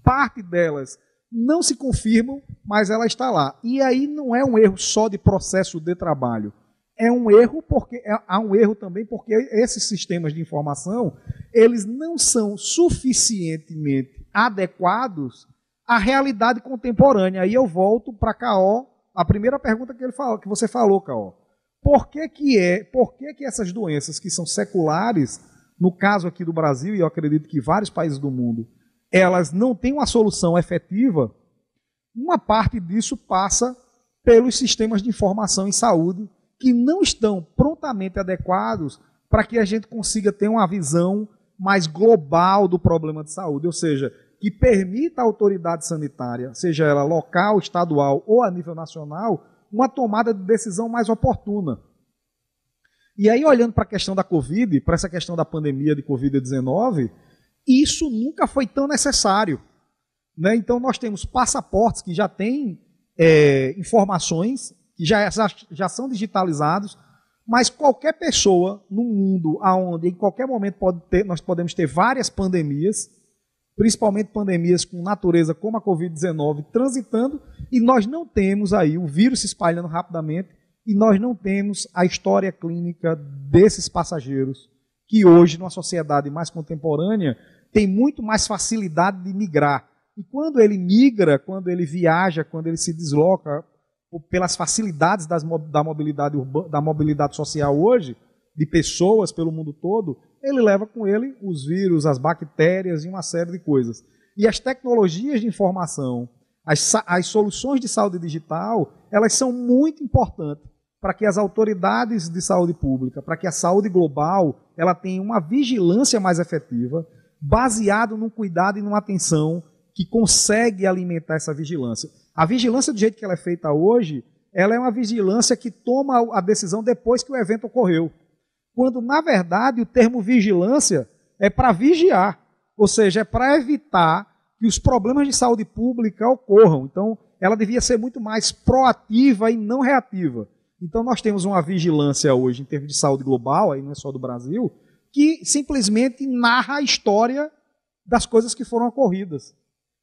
S4: parte delas não se confirmam, mas ela está lá. E aí não é um erro só de processo de trabalho. É um erro porque há um erro também porque esses sistemas de informação, eles não são suficientemente adequados à realidade contemporânea. Aí eu volto para K.O., a primeira pergunta que você falou, K.O. Por que essas doenças que são seculares, no caso aqui do Brasil, e eu acredito que vários países do mundo, elas não têm uma solução efetiva? Uma parte disso passa pelos sistemas de informação em saúde, que não estão prontamente adequados para que a gente consiga ter uma visão mais global do problema de saúde, ou seja, que permita à autoridade sanitária, seja ela local, estadual ou a nível nacional, uma tomada de decisão mais oportuna. E aí, olhando para a questão da Covid, para essa questão da pandemia de Covid-19, isso nunca foi tão necessário. Né? Então, nós temos passaportes que já têm informações, que já são digitalizados, mas qualquer pessoa no mundo, onde em qualquer momento nós podemos ter várias pandemias, principalmente pandemias com natureza como a Covid-19 transitando, e nós não temos aí o vírus se espalhando rapidamente, e nós não temos a história clínica desses passageiros, que hoje, numa sociedade mais contemporânea, tem muito mais facilidade de migrar. E quando ele migra, quando ele viaja, quando ele se desloca, pelas facilidades da mobilidade social hoje, de pessoas pelo mundo todo, ele leva com ele os vírus, as bactérias e uma série de coisas. E as tecnologias de informação, as soluções de saúde digital, elas são muito importantes para que as autoridades de saúde pública, para que a saúde global, ela tenha uma vigilância mais efetiva, baseado num cuidado e numa atenção que consegue alimentar essa vigilância. A vigilância do jeito que ela é feita hoje, ela é uma vigilância que toma a decisão depois que o evento ocorreu. Quando, na verdade, o termo vigilância é para vigiar, ou seja, é para evitar que os problemas de saúde pública ocorram. Então, ela devia ser muito mais proativa e não reativa. Então, nós temos uma vigilância hoje, em termos de saúde global, aí não é só do Brasil, que simplesmente narra a história das coisas que foram ocorridas.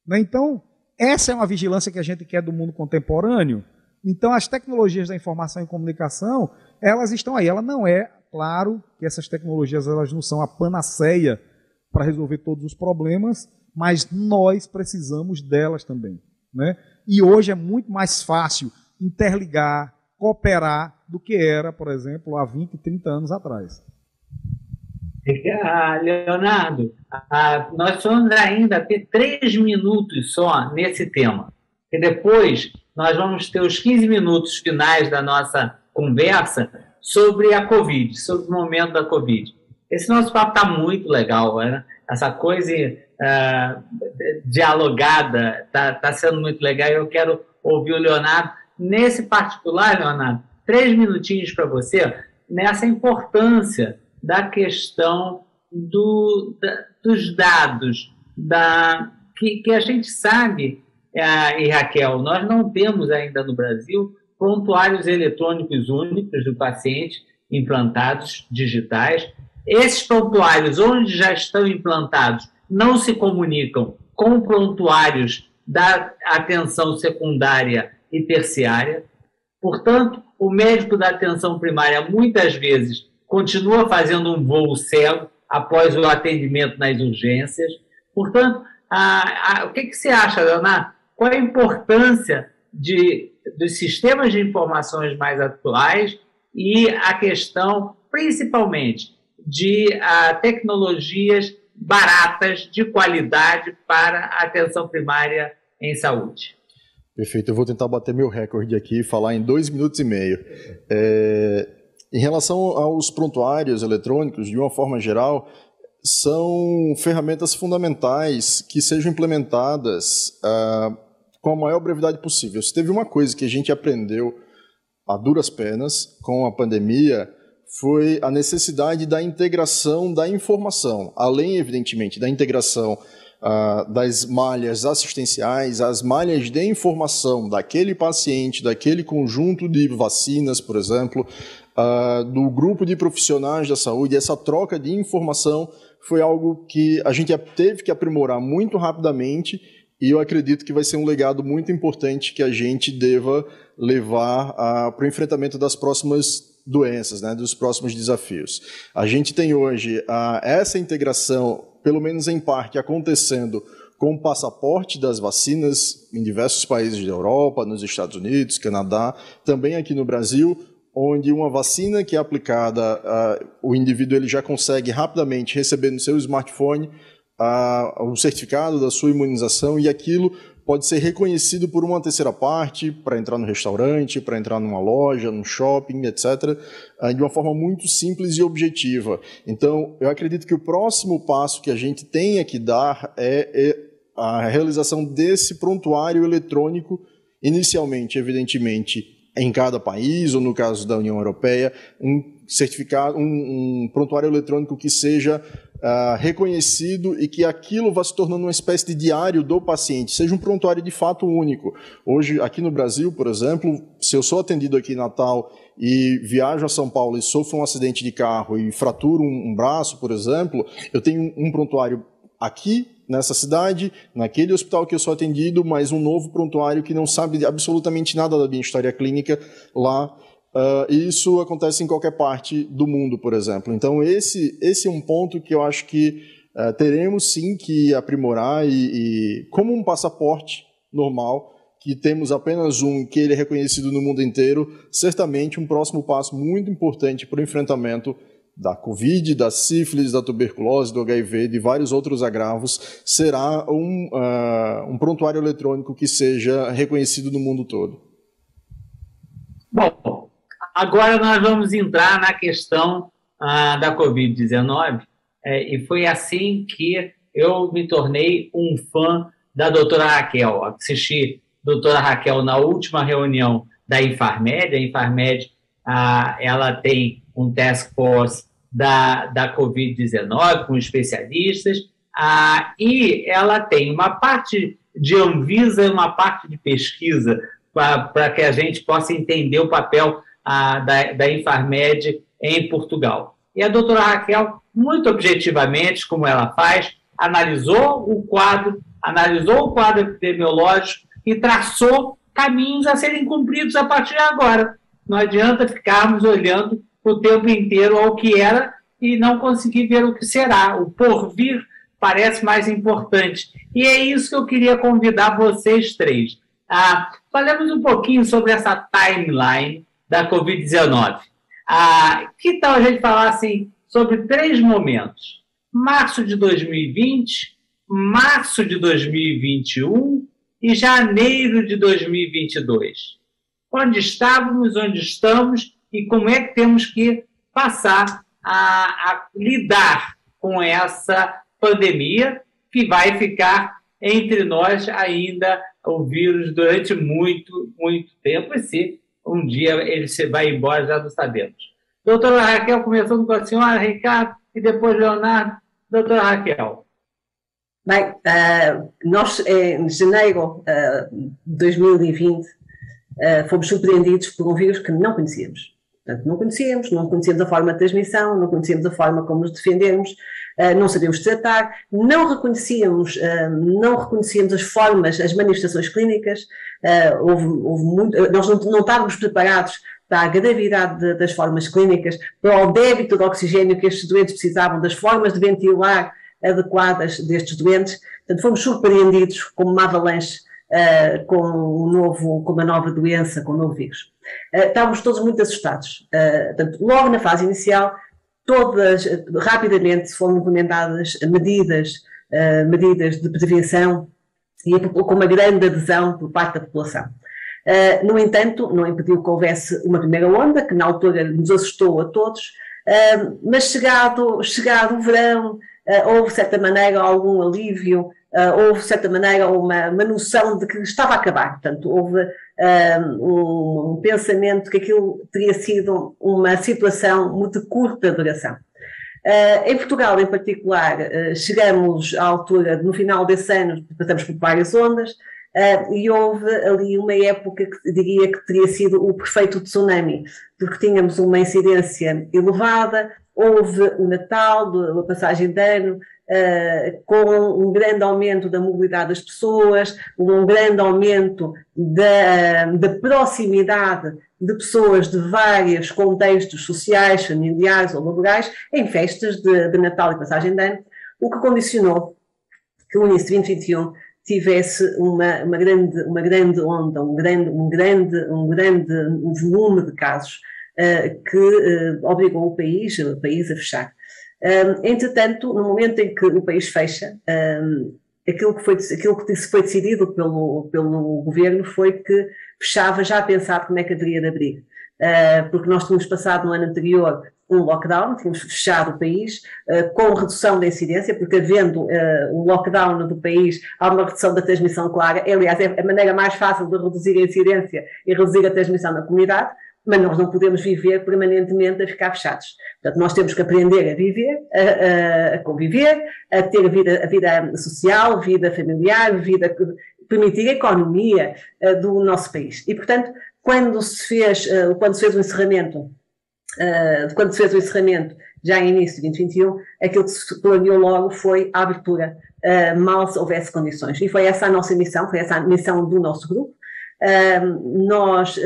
S4: Né? Então, essa é uma vigilância que a gente quer do mundo contemporâneo. Então, as tecnologias da informação e comunicação, elas estão aí. Ela não é, claro, que essas tecnologias elas não são a panaceia para resolver todos os problemas, mas nós precisamos delas também. Né? E hoje é muito mais fácil interligar, cooperar, do que era, por exemplo, há 20, 30 anos atrás.
S2: Leonardo, nós vamos ainda ter 3 minutos só nesse tema. E depois nós vamos ter os 15 minutos finais da nossa conversa sobre a Covid, sobre o momento da Covid. Esse nosso papo está muito legal, né? Essa coisa dialogada está sendo muito legal. Eu quero ouvir o Leonardo. Nesse particular, Leonardo, 3 minutinhos para você, nessa importância da questão dos dados, que a gente sabe, e Raquel, nós não temos ainda no Brasil prontuários eletrônicos únicos do paciente implantados, digitais. Esses prontuários, onde já estão implantados, não se comunicam com prontuários da atenção secundária e terciária. Portanto, o médico da atenção primária, muitas vezes, continua fazendo um voo cego após o atendimento nas urgências. Portanto, o que você acha, Leonardo? Qual é a importância dos sistemas de informações mais atuais e a questão, principalmente, de tecnologias baratas, de qualidade para a atenção primária em saúde?
S5: Perfeito, eu vou tentar bater meu recorde aqui e falar em 2 minutos e meio. Em relação aos prontuários eletrônicos, de uma forma geral, são ferramentas fundamentais que sejam implementadas com a maior brevidade possível. Se teve uma coisa que a gente aprendeu a duras penas com a pandemia foi a necessidade da integração da informação, além, evidentemente, da integração das malhas assistenciais, as malhas de informação daquele paciente, daquele conjunto de vacinas, por exemplo, do grupo de profissionais da saúde. Essa troca de informação foi algo que a gente teve que aprimorar muito rapidamente, e eu acredito que vai ser um legado muito importante que a gente deva levar para o enfrentamento das próximas doenças, né, dos próximos desafios. A gente tem hoje essa integração, pelo menos em parte, acontecendo com o passaporte das vacinas em diversos países da Europa, nos Estados Unidos, Canadá, também aqui no Brasil, onde uma vacina que é aplicada, o indivíduo ele já consegue rapidamente receber no seu smartphone o certificado da sua imunização, e aquilo pode ser reconhecido por uma terceira parte para entrar no restaurante, para entrar numa loja, num shopping, etc., de uma forma muito simples e objetiva. Então, eu acredito que o próximo passo que a gente tenha que dar é a realização desse prontuário eletrônico, inicialmente, evidentemente, em cada país, ou no caso da União Europeia, um certificado, um prontuário eletrônico que seja reconhecido, e que aquilo vá se tornando uma espécie de diário do paciente, seja um prontuário de fato único. Hoje, aqui no Brasil, por exemplo, se eu sou atendido aqui em Natal e viajo a São Paulo e sofro um acidente de carro e fraturo um braço, por exemplo, eu tenho um prontuário aqui nessa cidade, naquele hospital que eu sou atendido, mas um novo prontuário que não sabe absolutamente nada da minha história clínica lá. Isso acontece em qualquer parte do mundo, por exemplo. Então, esse é um ponto que eu acho que teremos sim que aprimorar, e como um passaporte normal, que temos apenas um, que ele é reconhecido no mundo inteiro, certamente um próximo passo muito importante para o enfrentamento da Covid, da sífilis, da tuberculose, do HIV, de vários outros agravos, será um prontuário eletrônico que seja reconhecido no mundo todo.
S2: Bom, agora nós vamos entrar na questão da Covid-19, e foi assim que eu me tornei um fã da doutora Raquel. Assisti a doutora Raquel na última reunião da Infarmed. A Infarmed ela tem um task force da Covid-19 com especialistas, e ela tem uma parte de Anvisa e uma parte de pesquisa para que a gente possa entender o papel da Infarmed em Portugal. E a doutora Raquel, muito objetivamente, como ela faz, analisou o quadro epidemiológico e traçou caminhos a serem cumpridos a partir de agora. Não adianta ficarmos olhando o tempo inteiro ao que era e não conseguir ver o que será. O porvir parece mais importante. E é isso que eu queria convidar vocês três. Falemos um pouquinho sobre essa timeline da Covid-19. Que tal a gente falar assim, sobre 3 momentos? Março de 2020, março de 2021 e janeiro de 2022. Onde estávamos, onde estamos e como é que temos que passar a lidar com essa pandemia que vai ficar entre nós ainda, o vírus, durante muito, muito tempo, e se um dia ele vai embora, já não sabemos. Doutora Raquel, começando com a senhora, Ricardo, e depois Leonardo. Doutora Raquel.
S3: Bem, nós em janeiro de 2020 fomos surpreendidos por um vírus que não conhecíamos. Portanto, não conhecíamos a forma de transmissão, não conhecíamos a forma como nos defendemos, não sabíamos tratar, não reconhecíamos as formas, as manifestações clínicas, nós não estávamos preparados para a gravidade das formas clínicas, para o débito de oxigênio que estes doentes precisavam, das formas de ventilar adequadas destes doentes. Portanto, fomos surpreendidos como uma avalanche com uma nova doença, com um novo vírus. Estávamos todos muito assustados. Portanto, logo na fase inicial, rapidamente foram implementadas medidas de prevenção e com uma grande adesão por parte da população. No entanto, não impediu que houvesse uma primeira onda, que na altura nos assustou a todos, mas chegado o verão, houve, de certa maneira, algum alívio, houve, de certa maneira, uma noção de que estava a acabar. Portanto, houve um pensamento que aquilo teria sido uma situação muito de curta duração. Em Portugal, em particular, chegamos à altura, no final desse ano, passamos por várias ondas, e houve ali uma época que diria que teria sido o perfeito tsunami, porque tínhamos uma incidência elevada, houve o Natal, a passagem de ano, com um grande aumento da mobilidade das pessoas, um grande aumento da proximidade de pessoas de vários contextos sociais, familiares ou laborais, em festas de Natal e passagem de ano, o que condicionou que o início de 2021 tivesse uma grande onda, um grande volume de casos que obrigou o país a fechar. Entretanto, no momento em que o país fecha, aquilo que foi decidido pelo governo foi que fechava já a pensar como é que haveria de abrir, porque nós tínhamos passado no ano anterior um lockdown, tínhamos fechado o país com redução da incidência, porque havendo um lockdown do país há uma redução da transmissão clara. Aliás, é a maneira mais fácil de reduzir a incidência e reduzir a transmissão na comunidade, mas nós não podemos viver permanentemente a ficar fechados. Portanto, nós temos que aprender a viver, a conviver, a ter a vida social, vida familiar, permitir a economia do nosso país. E, portanto, quando se fez o encerramento, já em início de 2021, aquilo que se planeou logo foi a abertura, mal se houvesse condições. E foi essa a nossa missão, foi essa a missão do nosso grupo. Nós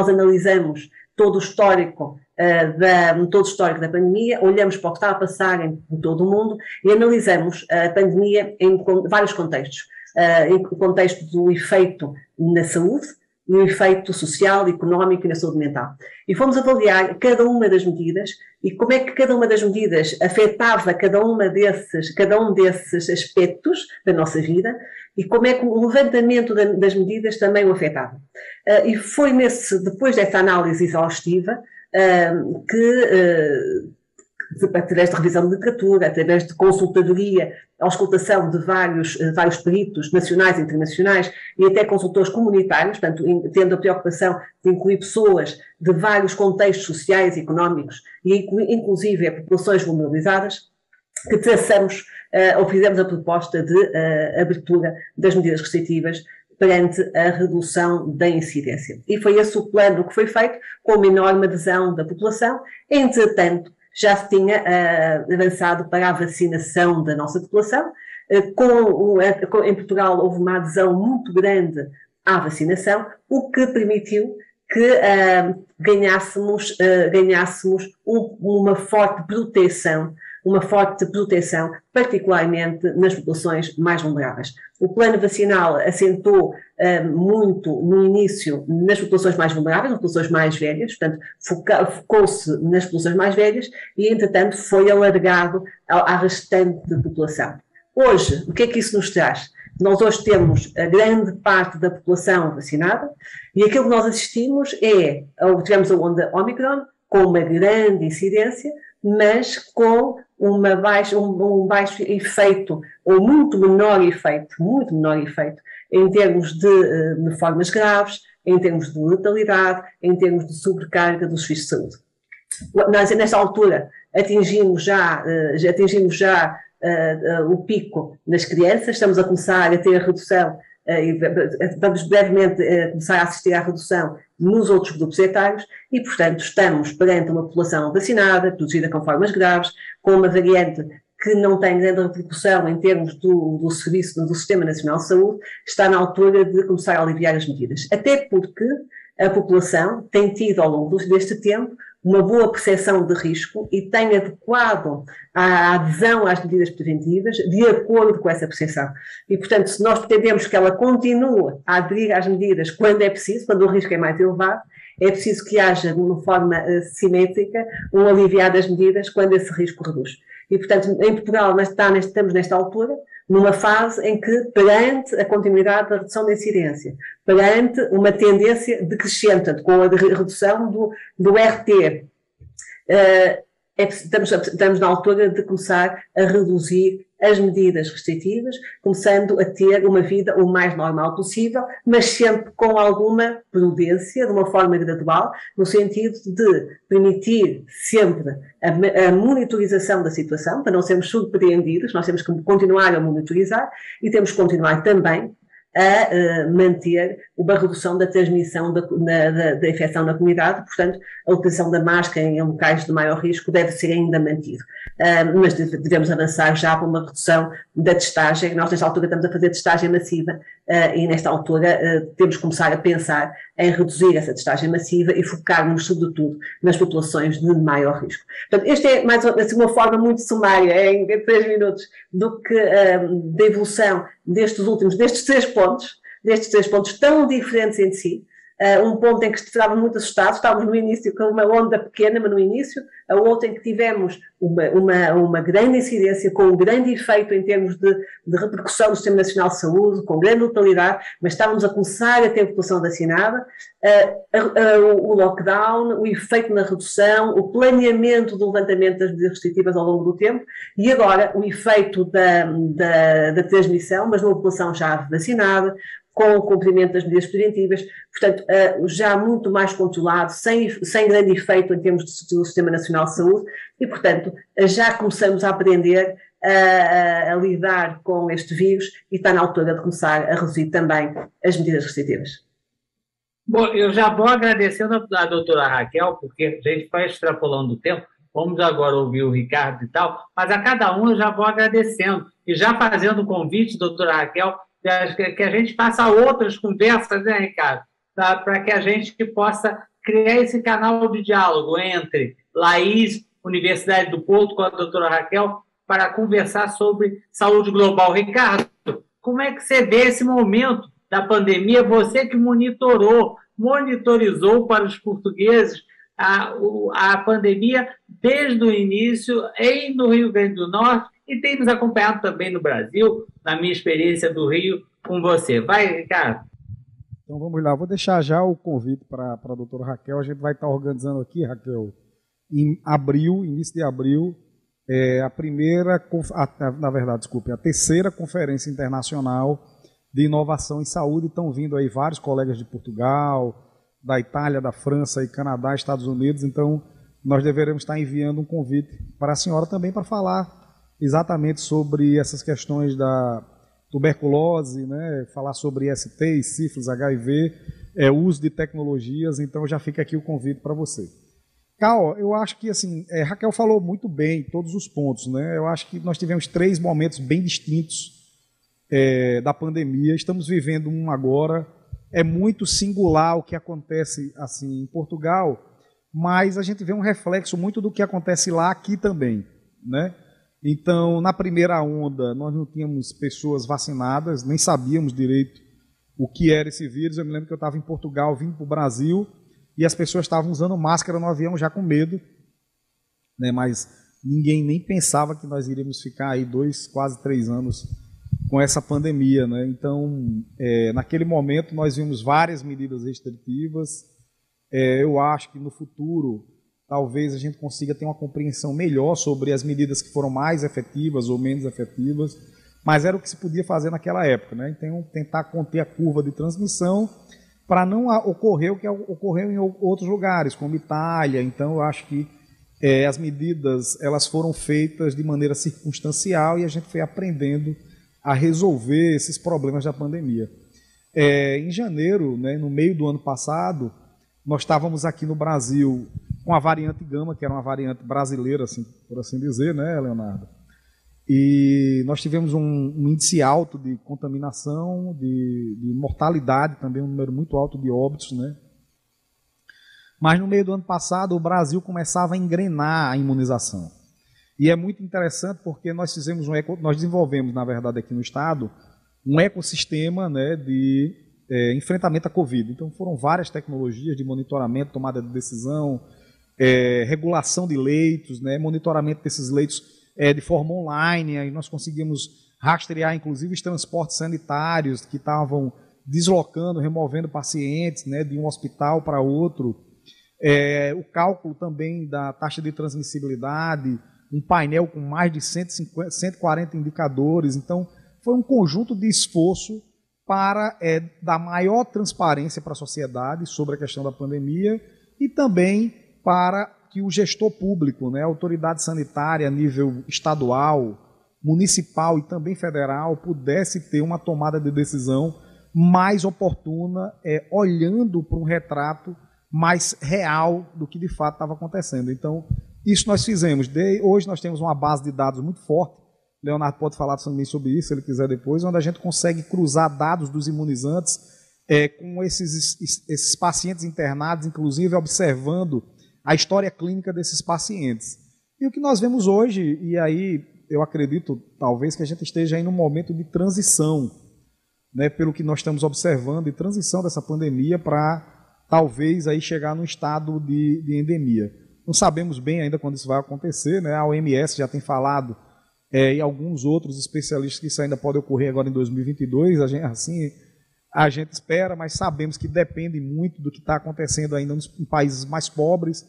S3: analisamos todo o histórico da pandemia, olhamos para o que está a passar em todo o mundo e analisamos a pandemia em vários contextos. Em contexto do efeito na saúde, no efeito social, económico e na saúde mental. E fomos avaliar cada uma das medidas e como é que cada uma das medidas afetava cada um desses aspectos da nossa vida e como é que o levantamento das medidas também o afetava. E foi depois dessa análise exaustiva através de revisão de literatura, através de consultadoria, auscultação de vários peritos nacionais e internacionais e até consultores comunitários, portanto, tendo a preocupação de incluir pessoas de vários contextos sociais e económicos e inclusive populações vulnerabilizadas, que fizemos a proposta de abertura das medidas restritivas perante a redução da incidência. E foi esse o plano que foi feito, com uma enorme adesão da população. Entretanto, já se tinha avançado para a vacinação da nossa população. Em Portugal houve uma adesão muito grande à vacinação, o que permitiu que ganhássemos uma forte proteção, particularmente nas populações mais vulneráveis. O plano vacinal assentou muito no início nas populações mais vulneráveis, nas populações mais velhas, portanto focou-se nas populações mais velhas e, entretanto, foi alargado à restante população. Hoje, o que é que isso nos traz? Nós hoje temos a grande parte da população vacinada e aquilo que nós assistimos tivemos a onda Omicron, com uma grande incidência, mas com um baixo efeito, ou muito menor efeito, em termos de formas graves, em termos de letalidade, em termos de sobrecarga dos serviços de saúde. Nós, nesta altura, atingimos já o pico nas crianças, estamos a começar a ter a redução, e vamos brevemente começar a assistir à redução nos outros grupos etários e, portanto, estamos perante uma população vacinada, protegida com formas graves, com uma variante que não tem grande repercussão em termos do serviço do Sistema Nacional de Saúde, está na altura de começar a aliviar as medidas. Até porque a população tem tido, ao longo deste tempo, uma boa percepção de risco e tem adequado a adesão às medidas preventivas de acordo com essa percepção. E, portanto, se nós pretendemos que ela continue a aderir às medidas quando é preciso, quando o risco é mais elevado, é preciso que haja, de uma forma simétrica, um aliviar das medidas quando esse risco reduz. E, portanto, em Portugal estamos nesta altura, numa fase em que, perante a continuidade da redução da incidência, perante uma tendência decrescente, com a redução do RT, estamos na altura de começar a reduzir as medidas restritivas, começando a ter uma vida o mais normal possível, mas sempre com alguma prudência, de uma forma gradual, no sentido de permitir sempre a monitorização da situação, para não sermos surpreendidos. Nós temos que continuar a monitorizar e temos que continuar também a manter uma redução da transmissão da infecção na comunidade. Portanto, a utilização da máscara em locais de maior risco deve ser ainda mantido. Mas devemos avançar já para uma redução da testagem. Nós, nesta altura, estamos a fazer testagem massiva e, nesta altura, temos que começar a pensar em reduzir essa testagem massiva e focarmos, sobretudo, nas populações de maior risco. Portanto, esta é mais assim, uma forma muito sumária, em 3 minutos, do que da evolução destes três pontos tão diferentes entre si. Um ponto em que estávamos muito assustados, estávamos no início com uma onda pequena, mas no início, a outra em que tivemos uma grande incidência, com um grande efeito em termos de repercussão do Sistema Nacional de Saúde, com grande letalidade, mas estávamos a começar a ter a população vacinada, o lockdown, o efeito na redução, o planeamento do levantamento das medidas restritivas ao longo do tempo, e agora o efeito da transmissão, mas numa população já vacinada, com o cumprimento das medidas preventivas, portanto, já muito mais controlado, sem grande efeito em termos do Sistema Nacional de Saúde, e, portanto, já começamos a aprender a lidar com este vírus e está na altura de começar a reduzir também as medidas restritivas.
S2: Bom, eu já vou agradecendo a doutora Raquel, porque a gente vai extrapolando o tempo, vamos agora ouvir o Ricardo e tal, mas a cada um eu já vou agradecendo, e já fazendo o convite, doutora Raquel, que a gente faça outras conversas, né, Ricardo? Para que a gente possa criar esse canal de diálogo entre Laís, Universidade do Porto, com a doutora Raquel, para conversar sobre saúde global. Ricardo, como é que você vê esse momento da pandemia? Você que monitorizou para os portugueses a pandemia desde o início no Rio Grande do Norte, e tem nos acompanhado também no Brasil, na minha experiência do Rio, com você. Vai, Ricardo.
S4: Então vamos lá, vou deixar já o convite para a doutora Raquel. A gente vai estar organizando aqui, Raquel, em abril, início de abril, a terceira Conferência Internacional de Inovação em Saúde. Estão vindo aí vários colegas de Portugal, da Itália, da França, e Canadá, Estados Unidos. Então nós deveremos estar enviando um convite para a senhora também para falar exatamente sobre essas questões da tuberculose, né? Falar sobre ST, sífilis, HIV, uso de tecnologias. Então já fica aqui o convite para você. Cal, eu acho que assim, Raquel falou muito bem todos os pontos, né? Eu acho que nós tivemos 3 momentos bem distintos da pandemia. Estamos vivendo um agora. É muito singular o que acontece assim em Portugal, mas a gente vê um reflexo muito do que acontece lá aqui também, né? Então, na primeira onda, nós não tínhamos pessoas vacinadas, nem sabíamos direito o que era esse vírus. Eu me lembro que eu estava em Portugal, vindo para o Brasil, e as pessoas estavam usando máscara no avião já com medo, né? Mas ninguém nem pensava que nós iríamos ficar aí 2, quase 3 anos com essa pandemia, né? Então, naquele momento, nós vimos várias medidas restritivas. Eu acho que no futuro talvez a gente consiga ter uma compreensão melhor sobre as medidas que foram mais efetivas ou menos efetivas, mas era o que se podia fazer naquela época, né? Então, tentar conter a curva de transmissão para não ocorrer o que ocorreu em outros lugares, como Itália. Então, eu acho que as medidas elas foram feitas de maneira circunstancial e a gente foi aprendendo a resolver esses problemas da pandemia. Em janeiro, né, no meio do ano passado, nós estávamos aqui no Brasil com a variante Gama, que era uma variante brasileira, assim, por assim dizer, né, Leonardo? E nós tivemos um índice alto de contaminação, de mortalidade também, um número muito alto de óbitos, né? Mas no meio do ano passado, o Brasil começava a engrenar a imunização. E é muito interessante porque nós desenvolvemos, na verdade, aqui no estado, um ecossistema, né, de enfrentamento à Covid. Então foram várias tecnologias de monitoramento, tomada de decisão, regulação de leitos, né, monitoramento desses leitos de forma online. Aí nós conseguimos rastrear, inclusive, os transportes sanitários que estavam deslocando, removendo pacientes, né, de um hospital para outro. o cálculo também da taxa de transmissibilidade, um painel com mais de 140 indicadores. Então, foi um conjunto de esforço para dar maior transparência para a sociedade sobre a questão da pandemia e também para que o gestor público, né, a autoridade sanitária a nível estadual, municipal e também federal pudesse ter uma tomada de decisão mais oportuna, olhando para um retrato mais real do que de fato estava acontecendo. Então, isso nós fizemos. Hoje nós temos uma base de dados muito forte, Leonardo pode falar também sobre isso, se ele quiser depois, onde a gente consegue cruzar dados dos imunizantes com esses pacientes internados, inclusive observando a história clínica desses pacientes. E o que nós vemos hoje, e aí eu acredito talvez que a gente esteja aí num momento de transição, né, pelo que nós estamos observando, de transição dessa pandemia para talvez aí chegar num estado de endemia. Não sabemos bem ainda quando isso vai acontecer, né? A OMS já tem falado, e alguns outros especialistas, que isso ainda pode ocorrer agora em 2022, a gente espera, mas sabemos que depende muito do que está acontecendo ainda em países mais pobres,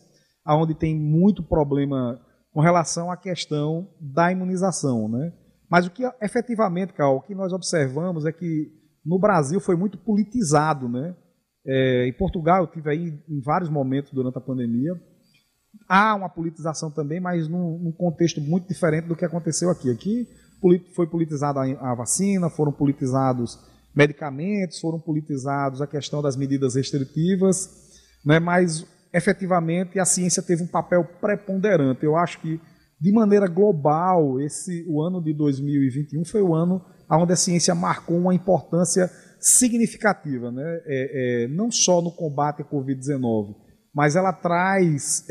S4: onde tem muito problema com relação à questão da imunização, né? Mas o que efetivamente, Carl, o que nós observamos é que no Brasil foi muito politizado, né? Em Portugal eu tive aí em vários momentos durante a pandemia. Há uma politização também, mas num contexto muito diferente do que aconteceu aqui. Aqui foi politizada a vacina, foram politizados medicamentos, foram politizados a questão das medidas restritivas, né? Mas efetivamente a ciência teve um papel preponderante. Eu acho que de maneira global, o ano de 2021 foi o ano onde a ciência marcou uma importância significativa, né? Não só no combate à Covid-19, mas ela traz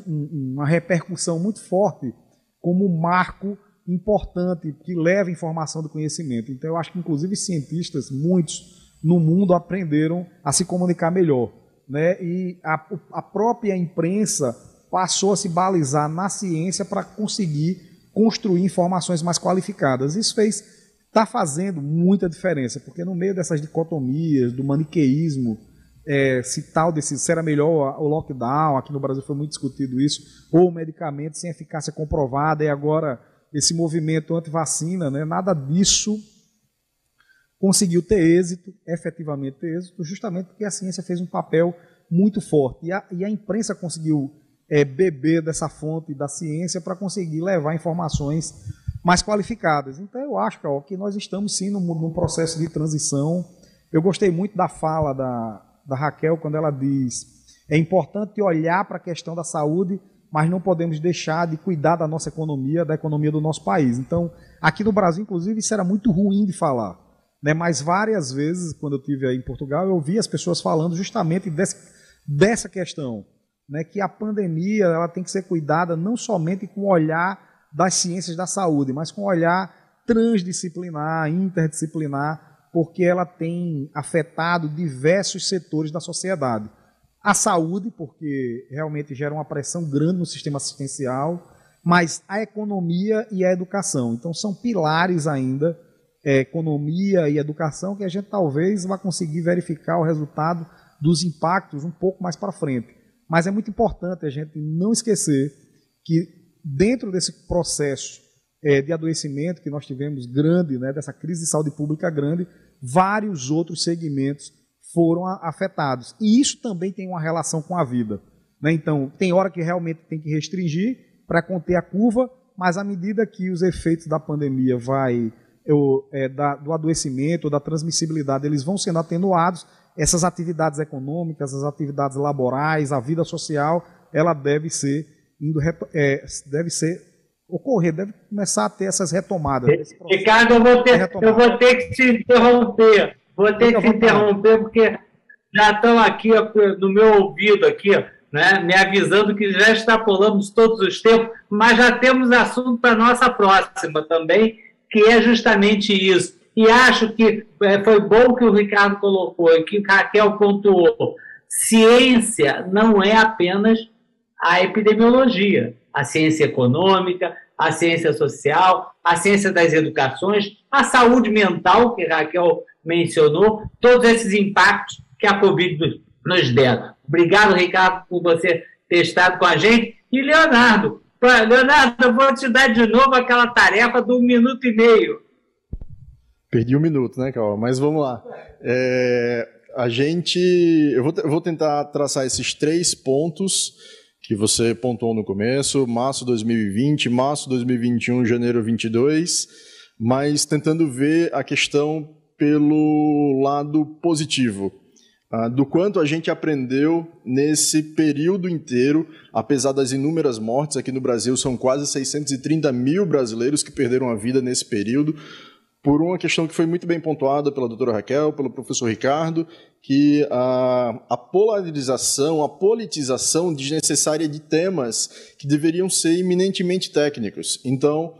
S4: uma repercussão muito forte como um marco importante que leva informação do conhecimento. Então, eu acho que, inclusive, cientistas, muitos no mundo, aprenderam a se comunicar melhor, né? E a própria imprensa passou a se balizar na ciência para conseguir construir informações mais qualificadas. Isso está fazendo muita diferença, porque no meio dessas dicotomias, do maniqueísmo, se era melhor o lockdown, aqui no Brasil foi muito discutido isso, ou medicamento sem eficácia comprovada, e agora esse movimento anti-vacina, né, nada disso conseguiu ter êxito, efetivamente ter êxito, justamente porque a ciência fez um papel muito forte, e a imprensa conseguiu beber dessa fonte da ciência para conseguir levar informações mais qualificadas. Então eu acho, Carol, que nós estamos sim num processo de transição. Eu gostei muito da fala da Raquel, quando ela diz: é importante olhar para a questão da saúde, mas não podemos deixar de cuidar da nossa economia, da economia do nosso país. Então, aqui no Brasil, inclusive, isso era muito ruim de falar, né? Mas várias vezes, quando eu estive aí em Portugal, eu ouvi as pessoas falando justamente dessa questão, né? Que a pandemia ela tem que ser cuidada não somente com o olhar das ciências da saúde, mas com o olhar transdisciplinar, interdisciplinar, porque ela tem afetado diversos setores da sociedade. A saúde, porque realmente gera uma pressão grande no sistema assistencial, mas a economia e a educação. Então, são pilares ainda, economia e educação, que a gente talvez vá conseguir verificar o resultado dos impactos um pouco mais para frente. Mas é muito importante a gente não esquecer que, dentro desse processo de adoecimento que nós tivemos grande, né, dessa crise de saúde pública grande, vários outros segmentos foram afetados. E isso também tem uma relação com a vida, né? Então, tem hora que realmente tem que restringir para conter a curva, mas à medida que os efeitos da pandemia do adoecimento, da transmissibilidade, eles vão sendo atenuados, essas atividades econômicas, as atividades laborais, a vida social, ela deve começar a ter essas retomadas.
S2: Ricardo, eu vou ter que te interromper. Porque já estão aqui no meu ouvido aqui, né, me avisando que já extrapolamos todos os tempos, mas já temos assunto para a nossa próxima também, que é justamente isso. E acho que foi bom que o Ricardo colocou, que o Raquel pontuou. Ciência não é apenas a epidemiologia, a ciência econômica, a ciência social, a ciência das educações, a saúde mental, que a Raquel mencionou, todos esses impactos que a Covid nos deram. Obrigado, Ricardo, por você ter estado com a gente. E, Leonardo, eu vou te dar de novo aquela tarefa do 1 minuto e meio.
S5: Perdi 1 minuto, né, Cauã? Mas vamos lá. Eu vou tentar traçar esses 3 pontos que você pontuou no começo: março 2020, março 2021, janeiro 22, mas tentando ver a questão pelo lado positivo, do quanto a gente aprendeu nesse período inteiro, apesar das inúmeras mortes. Aqui no Brasil são quase 630 mil brasileiros que perderam a vida nesse período, por uma questão que foi muito bem pontuada pela doutora Raquel, pelo professor Ricardo, que a polarização, a politização desnecessária de temas que deveriam ser eminentemente técnicos. Então,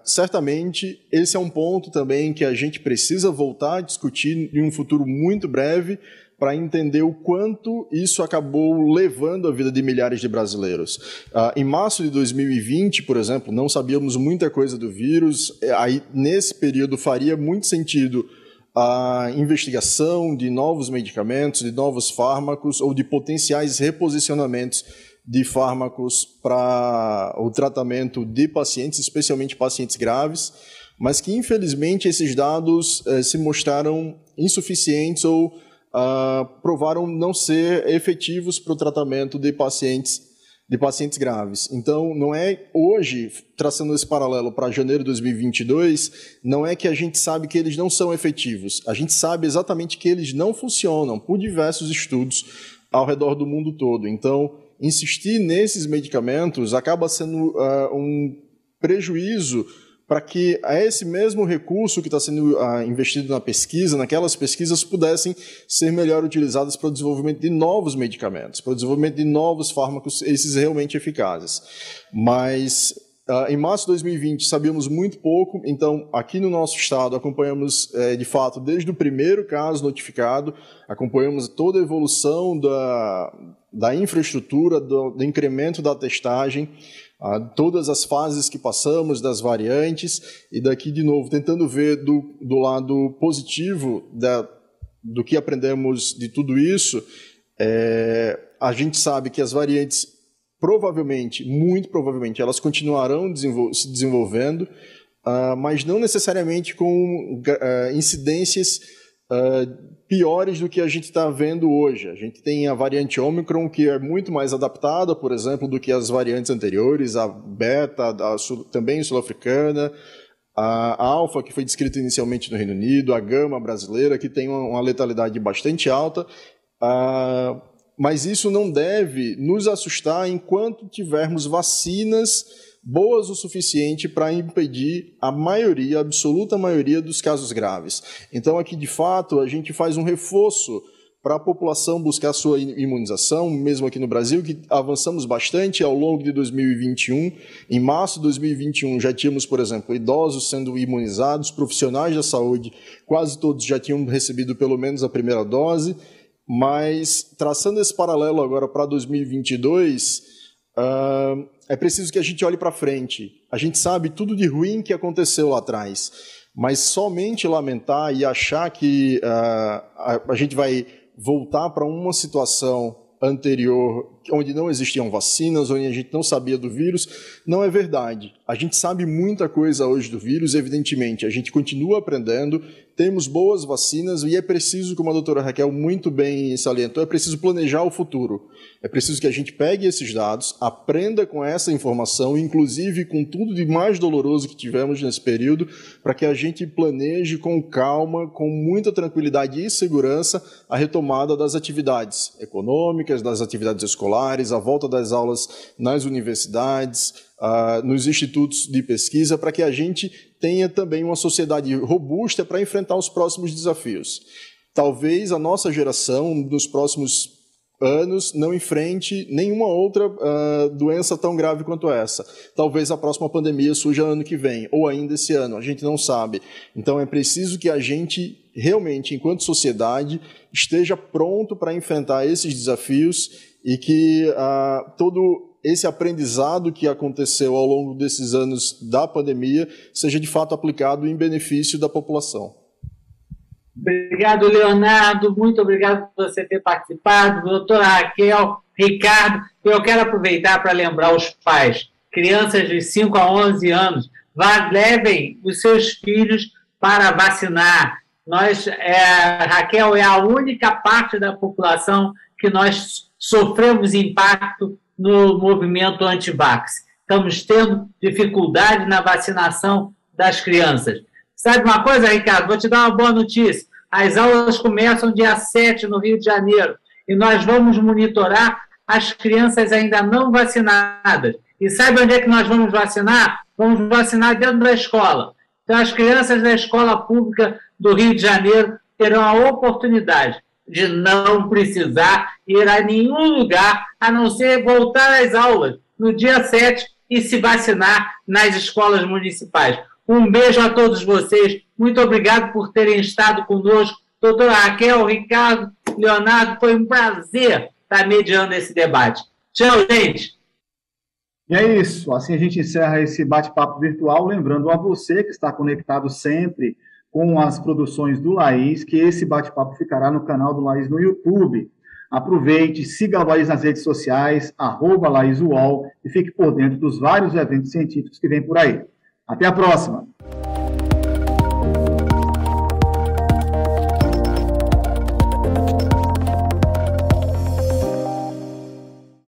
S5: certamente, esse é um ponto também que a gente precisa voltar a discutir em um futuro muito breve, para entender o quanto isso acabou levando a vida de milhares de brasileiros. Em março de 2020, por exemplo, não sabíamos muita coisa do vírus. Aí, nesse período, faria muito sentido a investigação de novos medicamentos, de novos fármacos ou de potenciais reposicionamentos de fármacos para o tratamento de pacientes, especialmente pacientes graves, mas que, infelizmente, esses dados se mostraram insuficientes ou provaram não ser efetivos para o tratamento de pacientes graves. Então, não é hoje, traçando esse paralelo para janeiro de 2022, não é que a gente sabe que eles não são efetivos. A gente sabe exatamente que eles não funcionam por diversos estudos ao redor do mundo todo. Então, insistir nesses medicamentos acaba sendo um prejuízo para que esse mesmo recurso que está sendo investido na pesquisa, naquelas pesquisas, pudessem ser melhor utilizadas para o desenvolvimento de novos medicamentos, para o desenvolvimento de novos fármacos, esses realmente eficazes. Mas, em março de 2020, sabíamos muito pouco. Então, aqui no nosso estado, acompanhamos, de fato, desde o primeiro caso notificado, acompanhamos toda a evolução da infraestrutura, do incremento da testagem, todas as fases que passamos, das variantes, e daqui, de novo, tentando ver do lado positivo do que aprendemos de tudo isso. A gente sabe que as variantes, provavelmente, muito provavelmente, elas continuarão se desenvolvendo, mas não necessariamente com incidências piores do que a gente está vendo hoje. A gente tem a variante Ômicron, que é muito mais adaptada, por exemplo, do que as variantes anteriores, a Beta, também sul-africana, a Alfa, que foi descrita inicialmente no Reino Unido, a Gama brasileira, que tem uma letalidade bastante alta, mas isso não deve nos assustar enquanto tivermos vacinas boas o suficiente para impedir a absoluta maioria dos casos graves. Então, aqui, de fato, a gente faz um reforço para a população buscar sua imunização, mesmo aqui no Brasil, que avançamos bastante ao longo de 2021. Em março de 2021, já tínhamos, por exemplo, idosos sendo imunizados, profissionais da saúde, quase todos já tinham recebido pelo menos a primeira dose, mas, traçando esse paralelo agora para 2022, é preciso que a gente olhe para frente. A gente sabe tudo de ruim que aconteceu lá atrás, mas somente lamentar e achar que a gente vai voltar para uma situação anterior, onde não existiam vacinas, onde a gente não sabia do vírus, não é verdade. A gente sabe muita coisa hoje do vírus, evidentemente. A gente continua aprendendo, temos boas vacinas e é preciso, como a doutora Raquel muito bem salientou, é preciso planejar o futuro. É preciso que a gente pegue esses dados, aprenda com essa informação, inclusive com tudo de mais doloroso que tivemos nesse período, para que a gente planeje com calma, com muita tranquilidade e segurança, a retomada das atividades econômicas, das atividades escolares, a volta das aulas nas universidades, nos institutos de pesquisa, para que a gente tenha também uma sociedade robusta para enfrentar os próximos desafios. Talvez a nossa geração, nos próximos anos, não enfrente nenhuma outra doença tão grave quanto essa. Talvez a próxima pandemia surja ano que vem, ou ainda esse ano, a gente não sabe. Então é preciso que a gente realmente, enquanto sociedade, esteja pronto para enfrentar esses desafios e que todo esse aprendizado que aconteceu ao longo desses anos da pandemia seja de fato aplicado em benefício da população.
S2: Obrigado, Leonardo. Muito obrigado por você ter participado. Doutora Raquel, Ricardo, eu quero aproveitar para lembrar os pais, crianças de 5 a 11 anos, levem os seus filhos para vacinar. Raquel, é a única parte da população que nós sofremos impacto no movimento anti-vax. Estamos tendo dificuldade na vacinação das crianças. Sabe uma coisa, Ricardo? Vou te dar uma boa notícia. As aulas começam dia 7 no Rio de Janeiro e nós vamos monitorar as crianças ainda não vacinadas. E sabe onde é que nós vamos vacinar? Vamos vacinar dentro da escola. Então, as crianças da escola pública do Rio de Janeiro terão a oportunidade de não precisar ir a nenhum lugar, a não ser voltar às aulas no dia 7 e se vacinar nas escolas municipais. Um beijo a todos vocês. Muito obrigado por terem estado conosco. Doutora Raquel, Ricardo, Leonardo, foi um prazer estar mediando esse debate. Tchau, gente.
S1: E é isso. Assim a gente encerra esse bate-papo virtual, lembrando a você que está conectado sempre com as produções do Laís, que esse bate-papo ficará no canal do Laís no YouTube. Aproveite, siga a Laís nas redes sociais, @LaísUOL, e fique por dentro dos vários eventos científicos que vêm por aí. Até a próxima!